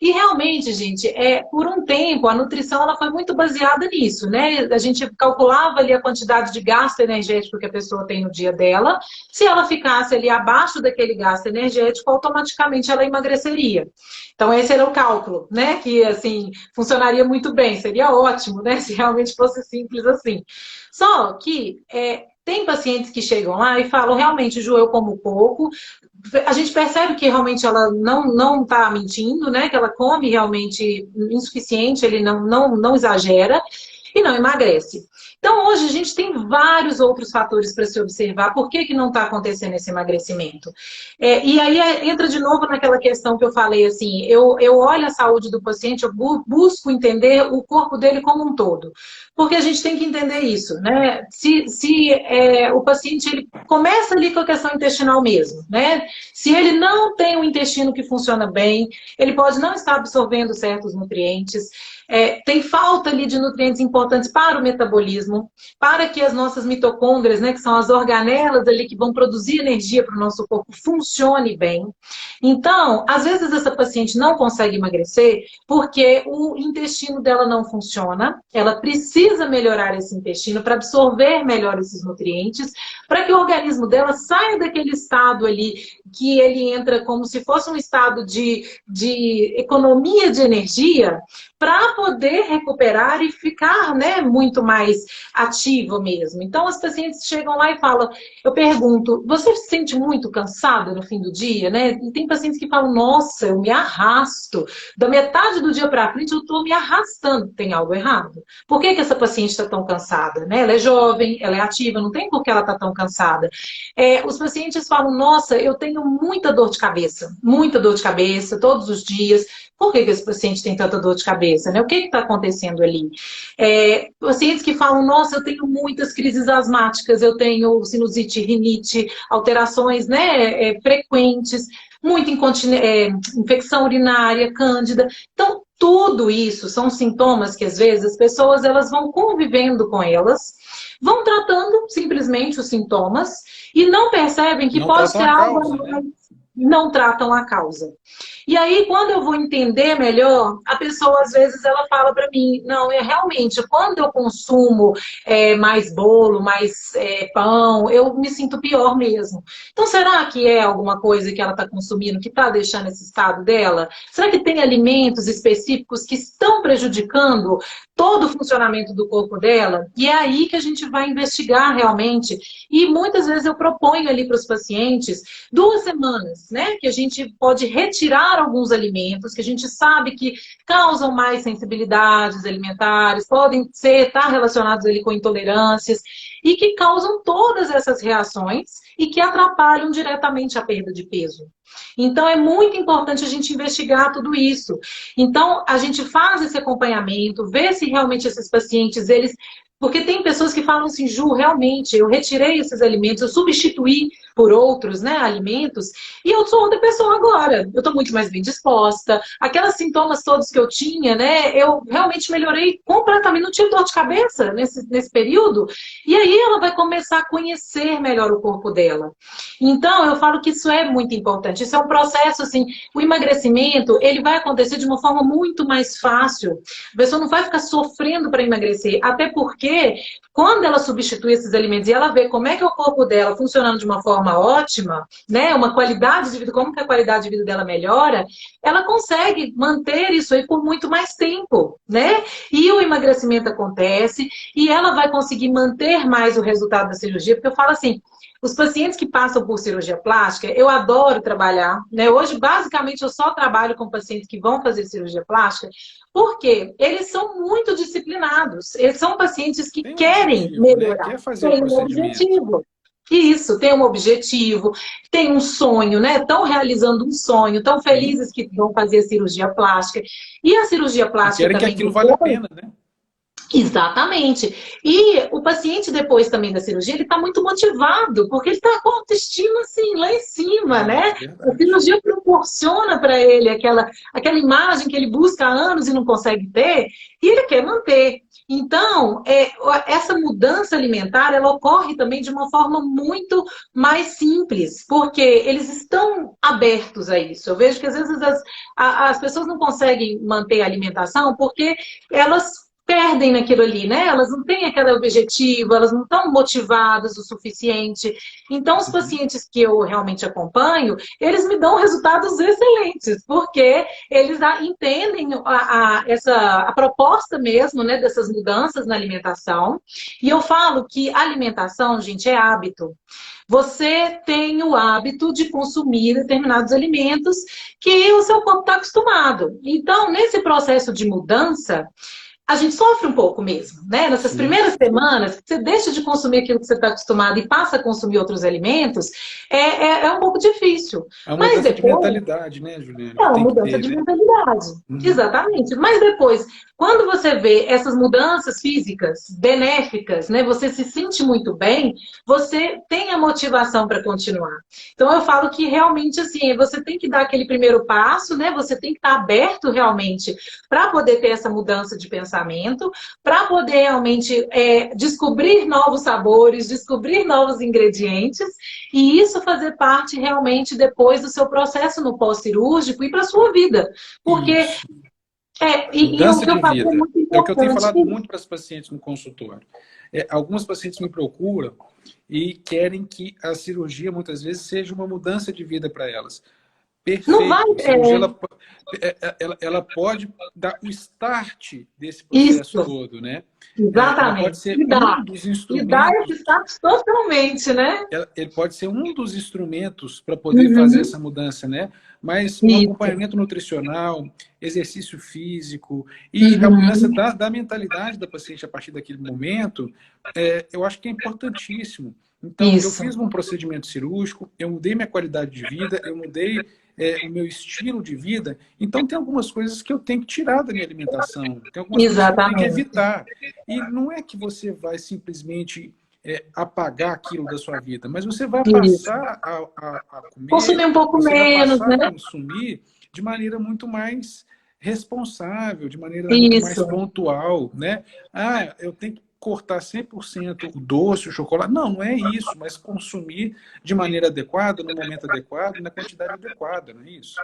E realmente, gente, por um tempo a nutrição ela foi muito baseada nisso, né? A gente calculava ali a quantidade de gasto energético que a pessoa tem no dia dela. Se ela ficasse ali abaixo daquele gasto energético, automaticamente ela emagreceria. Então esse era o cálculo, né? Que assim funcionaria muito bem, seria ótimo, né? Se realmente fosse simples assim. Só que tem pacientes que chegam lá e falam, realmente, Ju, eu como pouco. A gente percebe que realmente ela não está mentindo, né? Que ela come realmente insuficiente, ele não exagera e não emagrece. Então, hoje a gente tem vários outros fatores para se observar por que não está acontecendo esse emagrecimento. E aí entra de novo naquela questão que eu falei, assim, eu olho a saúde do paciente, eu busco entender o corpo dele como um todo. Porque a gente tem que entender isso, né? Se o paciente ele começa ali com a questão intestinal mesmo, né? Se ele não tem um intestino que funciona bem, ele pode não estar absorvendo certos nutrientes, tem falta ali de nutrientes importantes para o metabolismo, para que as nossas mitocôndrias, né, que são as organelas ali que vão produzir energia para o nosso corpo, funcione bem. Então, às vezes essa paciente não consegue emagrecer porque o intestino dela não funciona, ela precisa melhorar esse intestino para absorver melhor esses nutrientes, para que o organismo dela saia daquele estado ali que ele entra como se fosse um estado de economia de energia, para poder recuperar e ficar, né, muito mais ativo mesmo. Então, as pacientes chegam lá e falam, eu pergunto, você se sente muito cansada no fim do dia, né? E tem pacientes que falam, nossa, eu me arrasto. Da metade do dia para frente, eu estou me arrastando. Tem algo errado? Por que essa paciente está tão cansada? Né? Ela é jovem, ela é ativa, não tem por que ela está tão cansada. Os pacientes falam, nossa, eu tenho muita dor de cabeça todos os dias. Por que esse paciente tem tanta dor de cabeça? Né? O que está acontecendo ali? Pacientes que falam, nossa, eu tenho muitas crises asmáticas, eu tenho sinusite, rinite, alterações, né, frequentes, muita infecção urinária, cândida. Então, tudo isso são sintomas que, às vezes, as pessoas elas vão convivendo com elas, vão tratando simplesmente os sintomas e não percebem que pode ser algo... Não tratam a causa. E aí, quando eu vou entender melhor, a pessoa, às vezes, ela fala para mim, não, realmente, quando eu consumo mais bolo, mais pão, eu me sinto pior mesmo. Então, será que é alguma coisa que ela está consumindo que está deixando esse estado dela? Será que tem alimentos específicos que estão prejudicando todo o funcionamento do corpo dela? E é aí que a gente vai investigar realmente. E muitas vezes eu proponho ali para os pacientes 2 semanas, né? Que a gente pode retirar alguns alimentos que a gente sabe que causam mais sensibilidades alimentares, podem estar relacionados ali com intolerâncias e que causam todas essas reações e que atrapalham diretamente a perda de peso. Então, é muito importante a gente investigar tudo isso. Então, a gente faz esse acompanhamento, vê se realmente esses pacientes, eles... Porque tem pessoas que falam assim, Ju, realmente, eu retirei esses alimentos, eu substituí por outros, né, alimentos, e eu sou outra pessoa agora. Eu estou muito mais bem disposta. Aqueles sintomas todos que eu tinha, né, eu realmente melhorei completamente. Não tive dor de cabeça nesse período. E aí ela vai começar a conhecer melhor o corpo dela. Então, eu falo que isso é muito importante. Isso é um processo, assim, o emagrecimento, ele vai acontecer de uma forma muito mais fácil. A pessoa não vai ficar sofrendo para emagrecer, até porque quando ela substitui esses alimentos e ela vê como é que é o corpo dela funcionando de uma forma ótima, né, uma qualidade de vida, como que a qualidade de vida dela melhora, ela consegue manter isso aí por muito mais tempo, né? E o emagrecimento acontece e ela vai conseguir manter mais o resultado da cirurgia, porque eu falo assim, os pacientes que passam por cirurgia plástica, eu adoro trabalhar, né? Hoje, basicamente, eu só trabalho com pacientes que vão fazer cirurgia plástica, porque eles são muito disciplinados. Eles são pacientes que Tem um querem objetivo, né? melhorar. Quer fazer o Tem um procedimento. objetivo. Isso, tem um objetivo, tem um sonho, né? Estão realizando um sonho, estão Sim. felizes que vão fazer cirurgia plástica. E a cirurgia E plástica querem que também aquilo vale a pena, né? exatamente. E o paciente, depois também da cirurgia, ele está muito motivado, porque ele está com a autoestima assim, lá em cima, né? A Verdade. cirurgia proporciona para ele aquela imagem que ele busca há anos e não consegue ter, e ele quer manter. Então, essa mudança alimentar, ela ocorre também de uma forma muito mais simples, porque eles estão abertos a isso. Eu vejo que às vezes as pessoas não conseguem manter a alimentação porque elas perdem naquilo ali, né? Elas não têm aquele objetivo, elas não estão motivadas o suficiente. Então, os Uhum. pacientes que eu realmente acompanho, eles me dão resultados excelentes, porque eles entendem a proposta mesmo, né, dessas mudanças na alimentação. E eu falo que a alimentação, gente, é hábito. Você tem o hábito de consumir determinados alimentos que o seu corpo está acostumado. Então, nesse processo de mudança, a gente sofre um pouco mesmo, né? Nessas Sim. primeiras semanas, você deixa de consumir aquilo que você está acostumado e passa a consumir outros alimentos, é um pouco difícil. É uma Mas mudança de depois, mentalidade, né, Juliana, é que uma tem que mudança ter, de né? mentalidade. Uhum. Exatamente. Mas depois, quando você vê essas mudanças físicas benéficas, né, você se sente muito bem, você tem a motivação para continuar. Então eu falo que realmente assim, você tem que dar aquele primeiro passo, né? Você tem que estar aberto realmente para poder ter essa mudança de pensamento, para poder realmente descobrir novos sabores, descobrir novos ingredientes, e isso fazer parte realmente depois do seu processo no pós-cirúrgico e para a sua vida. Porque, Isso. o Mudança que eu de falo é vida. muito É o que eu tenho importante. falado muito para as pacientes no consultório. Algumas pacientes me procuram e querem que a cirurgia, muitas vezes, seja uma mudança de vida para elas. Não vai. Perfeito. A cirurgia ela pode dar o start desse processo Isso, todo, né? Ela pode exatamente. ser E um dá. dos E dá esse instrumentos, status totalmente, né? ele pode ser um dos instrumentos para poder fazer Uhum. essa mudança, né? Mas um Isso. acompanhamento nutricional, exercício físico e a mudança Uhum. da mentalidade da paciente a partir daquele momento, eu acho que é importantíssimo. Então, eu Isso. fiz um procedimento cirúrgico, eu mudei minha qualidade de vida, eu mudei o meu estilo de vida. Então, tem algumas coisas que eu tenho que tirar da minha alimentação, tem algumas coisas que eu tenho que Exatamente. evitar. E não é que você vai simplesmente apagar aquilo da sua vida, mas você vai Isso. passar a comer, Consumir um pouco você vai menos, passar a né? consumir de maneira muito mais responsável, de maneira muito mais Isso. pontual, né? Ah, eu tenho que cortar 100% o doce, o chocolate. Não, não é isso, mas consumir de maneira adequada, no momento adequado e na quantidade adequada, não é isso?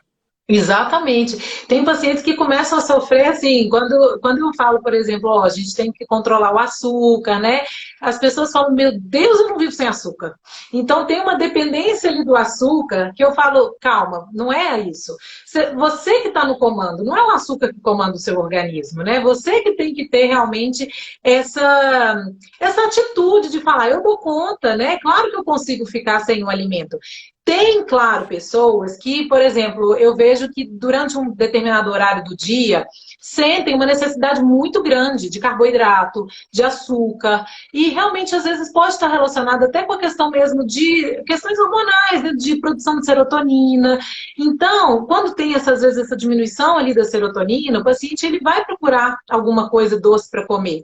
Exatamente. Tem pacientes que começam a sofrer assim, quando eu falo, por exemplo, ó, a gente tem que controlar o açúcar, né? As pessoas falam, meu Deus, eu não vivo sem açúcar. Então tem uma dependência ali do açúcar que eu falo, calma, não é isso. Você que está no comando, não é o açúcar que comanda o seu organismo, né? Você que tem que ter realmente essa atitude de falar, eu dou conta, né? Claro que eu consigo ficar sem o alimento. Tem, claro, pessoas que, por exemplo, eu vejo que durante um determinado horário do dia sentem uma necessidade muito grande de carboidrato, de açúcar, e realmente às vezes pode estar relacionado até com a questão mesmo de questões hormonais, né, de produção de serotonina. Então, quando tem às vezes essa diminuição ali da serotonina, o paciente ele vai procurar alguma coisa doce para comer.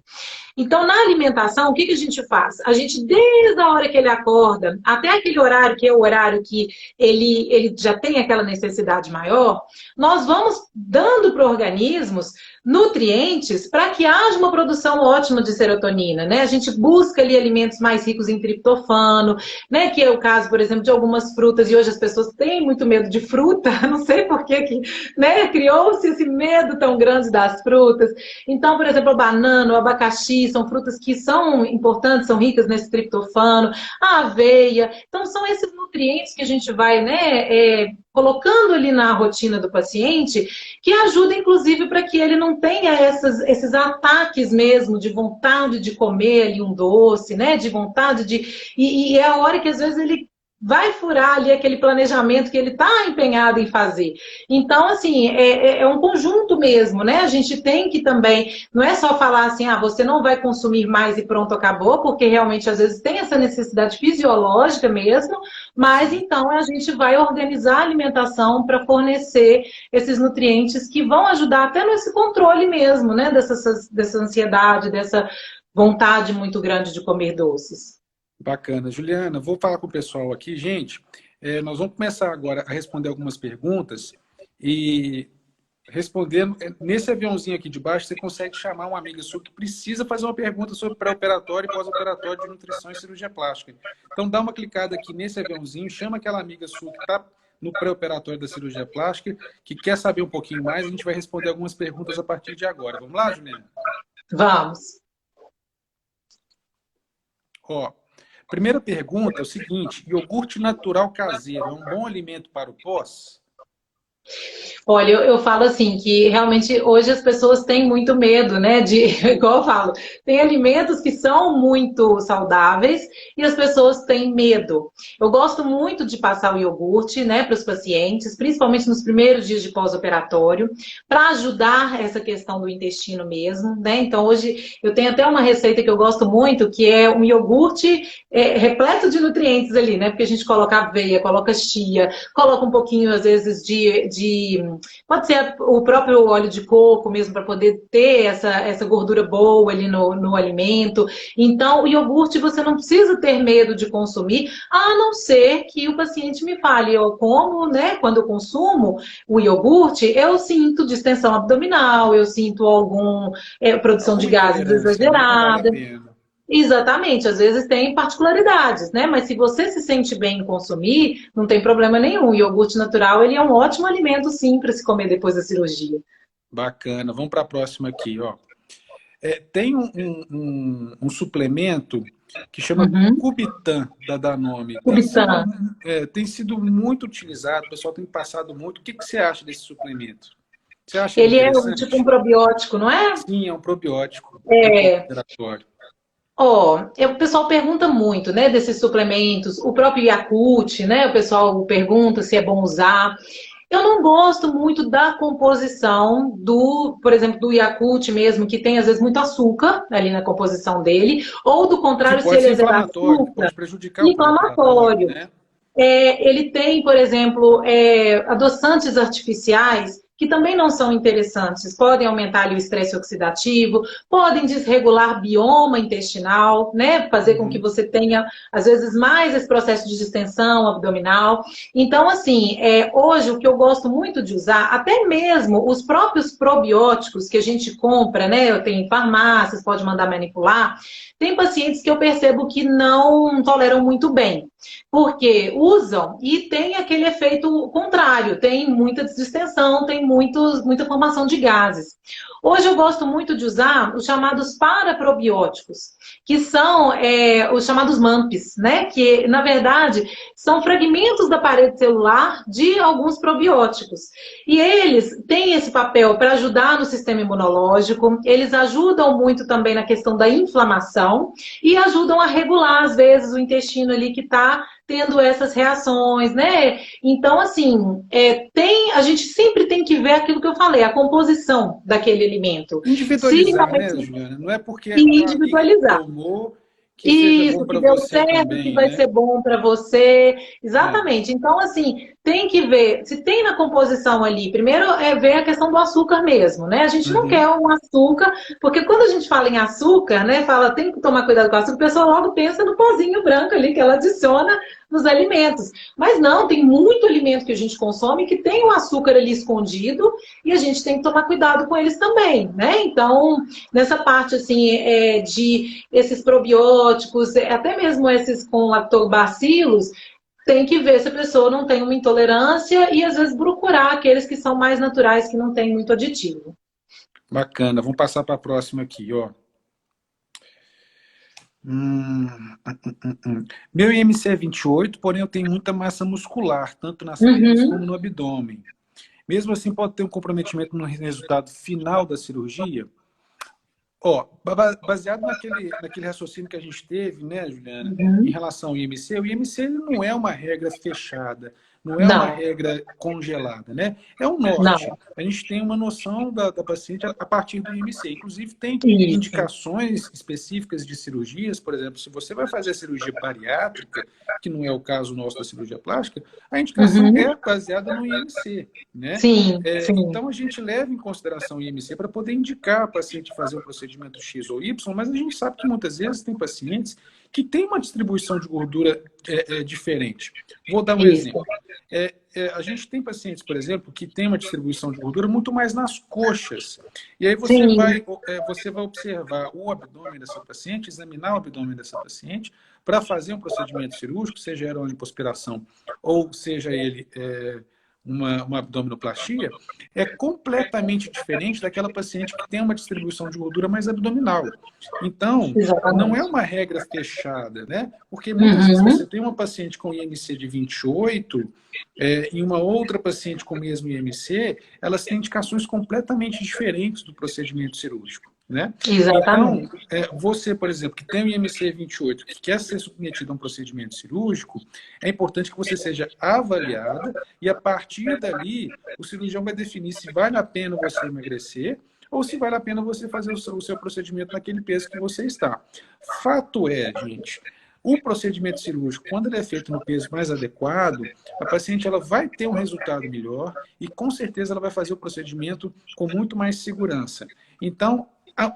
Então, na alimentação, o que a gente faz? A gente, desde a hora que ele acorda, até aquele horário, que é o horário que ele já tem aquela necessidade maior, nós vamos dando para organismos nutrientes para que haja uma produção ótima de serotonina, né? A gente busca ali alimentos mais ricos em triptofano, né? Que é o caso, por exemplo, de algumas frutas, e hoje as pessoas têm muito medo de fruta, não sei por que, né? Criou-se esse medo tão grande das frutas. Então, por exemplo, a banana, o abacaxi, são frutas que são importantes, são ricas nesse triptofano, a aveia. Então, são esses nutrientes que a gente vai, né, colocando ali na rotina do paciente, que ajuda, inclusive, para que ele não tenha esses ataques mesmo de vontade de comer ali um doce, né, de vontade de... E é a hora que, às vezes, ele vai furar ali aquele planejamento que ele está empenhado em fazer. Então, assim, é um conjunto mesmo, né? A gente tem que também, não é só falar assim, você não vai consumir mais e pronto, acabou, porque realmente às vezes tem essa necessidade fisiológica mesmo, mas então a gente vai organizar a alimentação para fornecer esses nutrientes que vão ajudar até nesse controle mesmo, né? Dessa ansiedade, dessa vontade muito grande de comer doces. Bacana. Juliana, vou falar com o pessoal aqui. Gente, nós vamos começar agora a responder algumas perguntas e respondendo, nesse aviãozinho aqui de baixo, você consegue chamar uma amiga sua que precisa fazer uma pergunta sobre pré-operatório e pós-operatório de nutrição e cirurgia plástica. Então, dá uma clicada aqui nesse aviãozinho, chama aquela amiga sua que está no pré-operatório da cirurgia plástica, que quer saber um pouquinho mais, a gente vai responder algumas perguntas a partir de agora. Vamos lá, Juliana? Vamos. Ó, primeira pergunta é o seguinte: iogurte natural caseiro é um bom alimento para o pós? Olha, eu falo assim, que realmente hoje as pessoas têm muito medo, né, de, igual eu falo, tem alimentos que são muito saudáveis e as pessoas têm medo. Eu gosto muito de passar o iogurte, né, para os pacientes, principalmente nos primeiros dias de pós-operatório, para ajudar essa questão do intestino mesmo, né, então hoje eu tenho até uma receita que eu gosto muito, que é um iogurte repleto de nutrientes ali, né, porque a gente coloca aveia, coloca chia, coloca um pouquinho, às vezes, pode ser o próprio óleo de coco mesmo, para poder ter essa gordura boa ali no alimento. Então, o iogurte você não precisa ter medo de consumir, a não ser que o paciente me fale, eu como, né, quando eu consumo o iogurte, eu sinto distensão abdominal, eu sinto alguma produção de gases exagerada. Exatamente, às vezes tem particularidades, né? Mas se você se sente bem em consumir, não tem problema nenhum. O iogurte natural, ele é um ótimo alimento, sim, para se comer depois da cirurgia. Bacana. Vamos para a próxima aqui, ó. Tem um suplemento que chama Cubitan, da Danone. Tem sido muito utilizado, o pessoal tem passado muito. O que você acha desse suplemento? Você acha ele é tipo um probiótico, não é? Sim, é um probiótico. O pessoal pergunta muito, né, desses suplementos, o próprio Yakult, né, o pessoal pergunta se é bom usar. Eu não gosto muito da composição por exemplo, do Yakult mesmo, que tem às vezes muito açúcar ali na composição dele, ou do contrário, se ele é zero açúcar, pode prejudicar inflamatório. Né? Ele tem, por exemplo, adoçantes artificiais, que também não são interessantes. Podem aumentar ali o estresse oxidativo, podem desregular bioma intestinal, né? Fazer com que você tenha, às vezes, mais esse processo de distensão abdominal. Então, assim, hoje o que eu gosto muito de usar, até mesmo os próprios probióticos que a gente compra, né? Eu tenho em farmácias, pode mandar manipular. Tem pacientes que eu percebo que não toleram muito bem, porque usam e tem aquele efeito contrário, tem muita distensão, tem muita formação de gases. Hoje eu gosto muito de usar os chamados paraprobióticos, que são os chamados MAMPs, né? Que, na verdade, são fragmentos da parede celular de alguns probióticos. E eles têm esse papel para ajudar no sistema imunológico, eles ajudam muito também na questão da inflamação e ajudam a regular, às vezes, o intestino ali que está tendo essas reações, né? Então, assim, a gente sempre tem que ver aquilo que eu falei, a composição daquele alimento. Se Individualizar, né, realmente Juliana? Não é porque o amigo individualizar. tomou que seja bom Isso, para que deu você certo, que também, vai né? ser bom para você. É. Exatamente. Então, assim, tem que ver, se tem na composição ali, primeiro é ver a questão do açúcar mesmo, né? A gente não Uhum. quer um açúcar, porque quando a gente fala em açúcar, né, fala tem que tomar cuidado com o açúcar, o pessoal logo pensa no pozinho branco ali que ela adiciona nos alimentos. Mas não, tem muito alimento que a gente consome que tem o açúcar ali escondido e a gente tem que tomar cuidado com eles também, né? Então, nessa parte, assim, de esses probióticos, até mesmo esses com lactobacilos, tem que ver se a pessoa não tem uma intolerância e às vezes procurar aqueles que são mais naturais, que não tem muito aditivo. Bacana. Vamos passar para a próxima aqui, ó. Meu IMC é 28, porém eu tenho muita massa muscular, tanto nas pernas como Uhum. no abdômen. Mesmo assim, pode ter um comprometimento no resultado final da cirurgia? Ó, baseado naquele raciocínio que a gente teve, né, Juliana, em Uhum. relação ao IMC, o IMC ele não é uma regra fechada, não é uma Não, regra congelada, né? É um não. norte. A gente tem uma noção da paciente a partir do IMC. Inclusive, tem Isso. indicações específicas de cirurgias, por exemplo, se você vai fazer a cirurgia bariátrica, que não é o caso nosso da cirurgia plástica, a indicação Uhum. é baseada no IMC, né? Sim, sim. Então, a gente leva em consideração o IMC para poder indicar a paciente fazer um procedimento X ou Y, mas a gente sabe que muitas vezes tem pacientes que têm uma distribuição de gordura diferente. Vou dar um Isso. exemplo. A gente tem pacientes, por exemplo, que têm uma distribuição de gordura muito mais nas coxas. E aí Sim. você vai observar o abdômen dessa paciente, examinar o abdômen dessa paciente, para fazer um procedimento cirúrgico, seja ele uma lipoaspiração ou seja ele uma abdominoplastia, é completamente diferente daquela paciente que tem uma distribuição de gordura mais abdominal. Então, não é Exatamente. uma regra fechada, né? Porque muitas vezes você Uhum. tem uma paciente com IMC de 28 e uma outra paciente com o mesmo IMC, elas têm indicações completamente diferentes do procedimento cirúrgico, né? Então, Exatamente. você, por exemplo, que tem o IMC 28, que quer ser submetido a um procedimento cirúrgico, é importante que você seja avaliada e, a partir dali, o cirurgião vai definir se vale a pena você emagrecer ou se vale a pena você fazer o seu procedimento naquele peso que você está. Fato é, gente, o procedimento cirúrgico, quando ele é feito no peso mais adequado, a paciente ela vai ter um resultado melhor e, com certeza, ela vai fazer o procedimento com muito mais segurança. Então,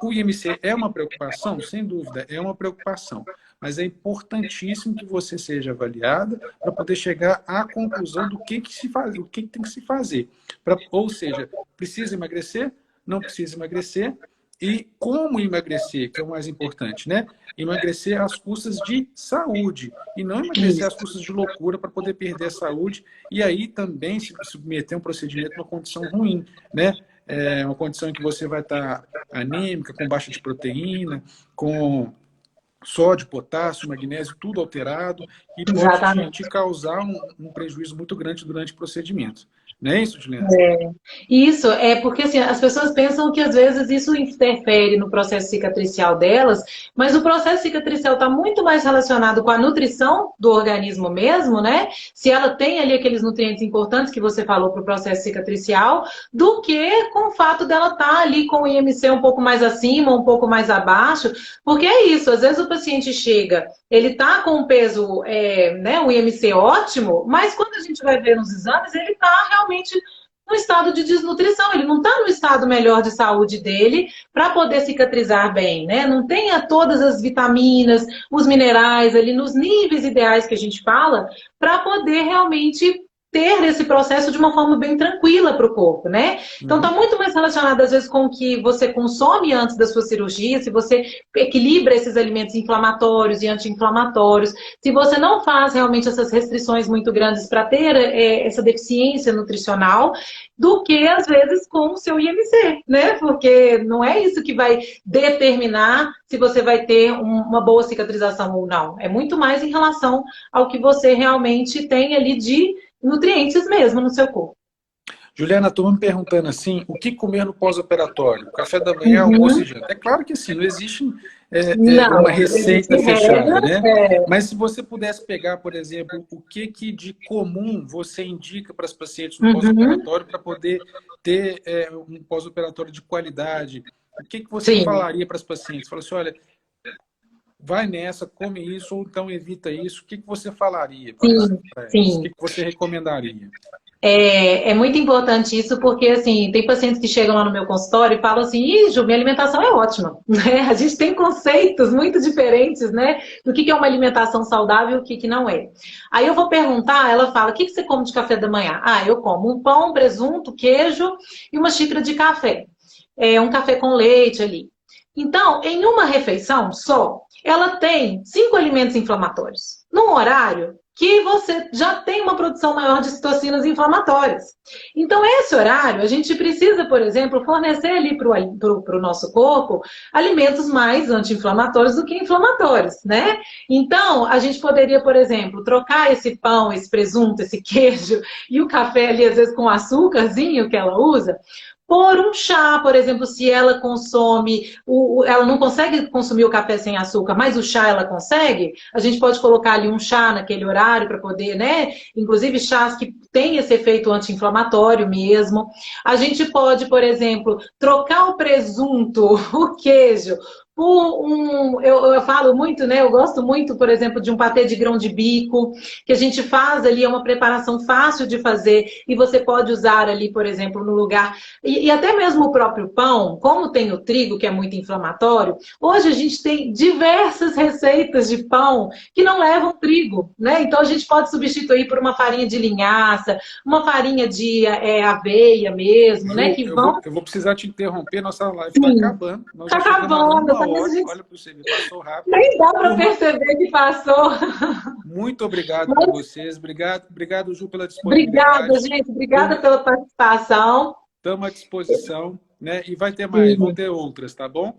o IMC é uma preocupação? Sem dúvida, é uma preocupação. Mas é importantíssimo que você seja avaliada para poder chegar à conclusão do que se faz, o que tem que se fazer. Ou seja, precisa emagrecer? Não precisa emagrecer? E como emagrecer, que é o mais importante, né? Emagrecer às custas de saúde e não emagrecer às Isso. custas de loucura para poder perder a saúde e aí também se submeter a um procedimento numa condição ruim, né? Uma condição em que você vai estar anêmica, com baixa de proteína, com sódio, potássio, magnésio, tudo alterado, e pode te Exatamente. causar um prejuízo muito grande durante o procedimento. Não é isso, Juliana? Isso é porque assim, as pessoas pensam que às vezes isso interfere no processo cicatricial delas, mas o processo cicatricial está muito mais relacionado com a nutrição do organismo mesmo, né? Se ela tem ali aqueles nutrientes importantes que você falou para o processo cicatricial, do que com o fato dela estar ali com o IMC um pouco mais acima, um pouco mais abaixo, porque é isso, às vezes o paciente chega, ele está com um peso, né, um IMC ótimo, mas quando a gente vai ver nos exames, ele está realmente no estado de desnutrição, ele não está no estado melhor de saúde dele para poder cicatrizar bem, né? Não tenha todas as vitaminas, os minerais ali nos níveis ideais que a gente fala, para poder realmente ter esse processo de uma forma bem tranquila para o corpo, né? Então está Uhum. muito mais relacionado às vezes com o que você consome antes da sua cirurgia, se você equilibra esses alimentos inflamatórios e anti-inflamatórios, se você não faz realmente essas restrições muito grandes para ter essa deficiência nutricional, do que, às vezes, com o seu IMC, né? Porque não é isso que vai determinar se você vai ter uma boa cicatrização ou não. É muito mais em relação ao que você realmente tem ali de nutrientes mesmo no seu corpo. Juliana, estou me perguntando assim, o que comer no pós-operatório? Café da manhã, almoço e Uhum. janta. É claro que assim, não existe Não, uma receita de fechada, regra, né? Mas se você pudesse pegar, por exemplo, o que de comum você indica para as pacientes no uhum, pós-operatório para poder ter um pós-operatório de qualidade, o que você sim, falaria para as pacientes? Fala assim, olha, vai nessa, come isso, ou então evita isso. O que você falaria para sim, elas? O sim. que você recomendaria? É muito importante isso, porque assim, tem pacientes que chegam lá no meu consultório e falam assim, Ih, Ju, minha alimentação é ótima, né? A gente tem conceitos muito diferentes, né? Do que é uma alimentação saudável e o que não é. Aí eu vou perguntar, ela fala, o que você come de café da manhã? Ah, eu como um pão, presunto, queijo e uma xícara de café. Um café com leite ali. Então, em uma refeição só, ela tem 5 alimentos inflamatórios. Num horário que você já tem uma produção maior de citocinas inflamatórias. Então, esse horário, a gente precisa, por exemplo, fornecer ali para o nosso corpo alimentos mais anti-inflamatórios do que inflamatórios, né? Então, a gente poderia, por exemplo, trocar esse pão, esse presunto, esse queijo e o café ali, às vezes, com açúcarzinho que ela usa, por um chá, por exemplo, se ela consome, ela não consegue consumir o café sem açúcar, mas o chá ela consegue, a gente pode colocar ali um chá naquele horário para poder, né? Inclusive chás que têm esse efeito anti-inflamatório mesmo. A gente pode, por exemplo, trocar o presunto, o queijo, por eu falo muito, né? Eu gosto muito, por exemplo, de um patê de grão de bico, que a gente faz ali, é uma preparação fácil de fazer, e você pode usar ali, por exemplo, no lugar e até mesmo o próprio pão, como tem o trigo, que é muito inflamatório, hoje a gente tem diversas receitas de pão que não levam trigo, né? Então a gente pode substituir por uma farinha de linhaça, uma farinha de aveia mesmo, né? Ju, Que vão. eu vou precisar te interromper, nossa live está Sim, acabando. Nós tá já chegamos a acabando, uma tá? A hora, gente olha para você, passou rápido. nem dá para Turma, perceber que passou. muito obrigado para Mas, vocês. Obrigado, Ju, pela obrigada, disponibilidade. gente. Obrigada Turma, pela participação. estamos à disposição, né? E vai ter mais, vão Sim. ter outras, tá bom?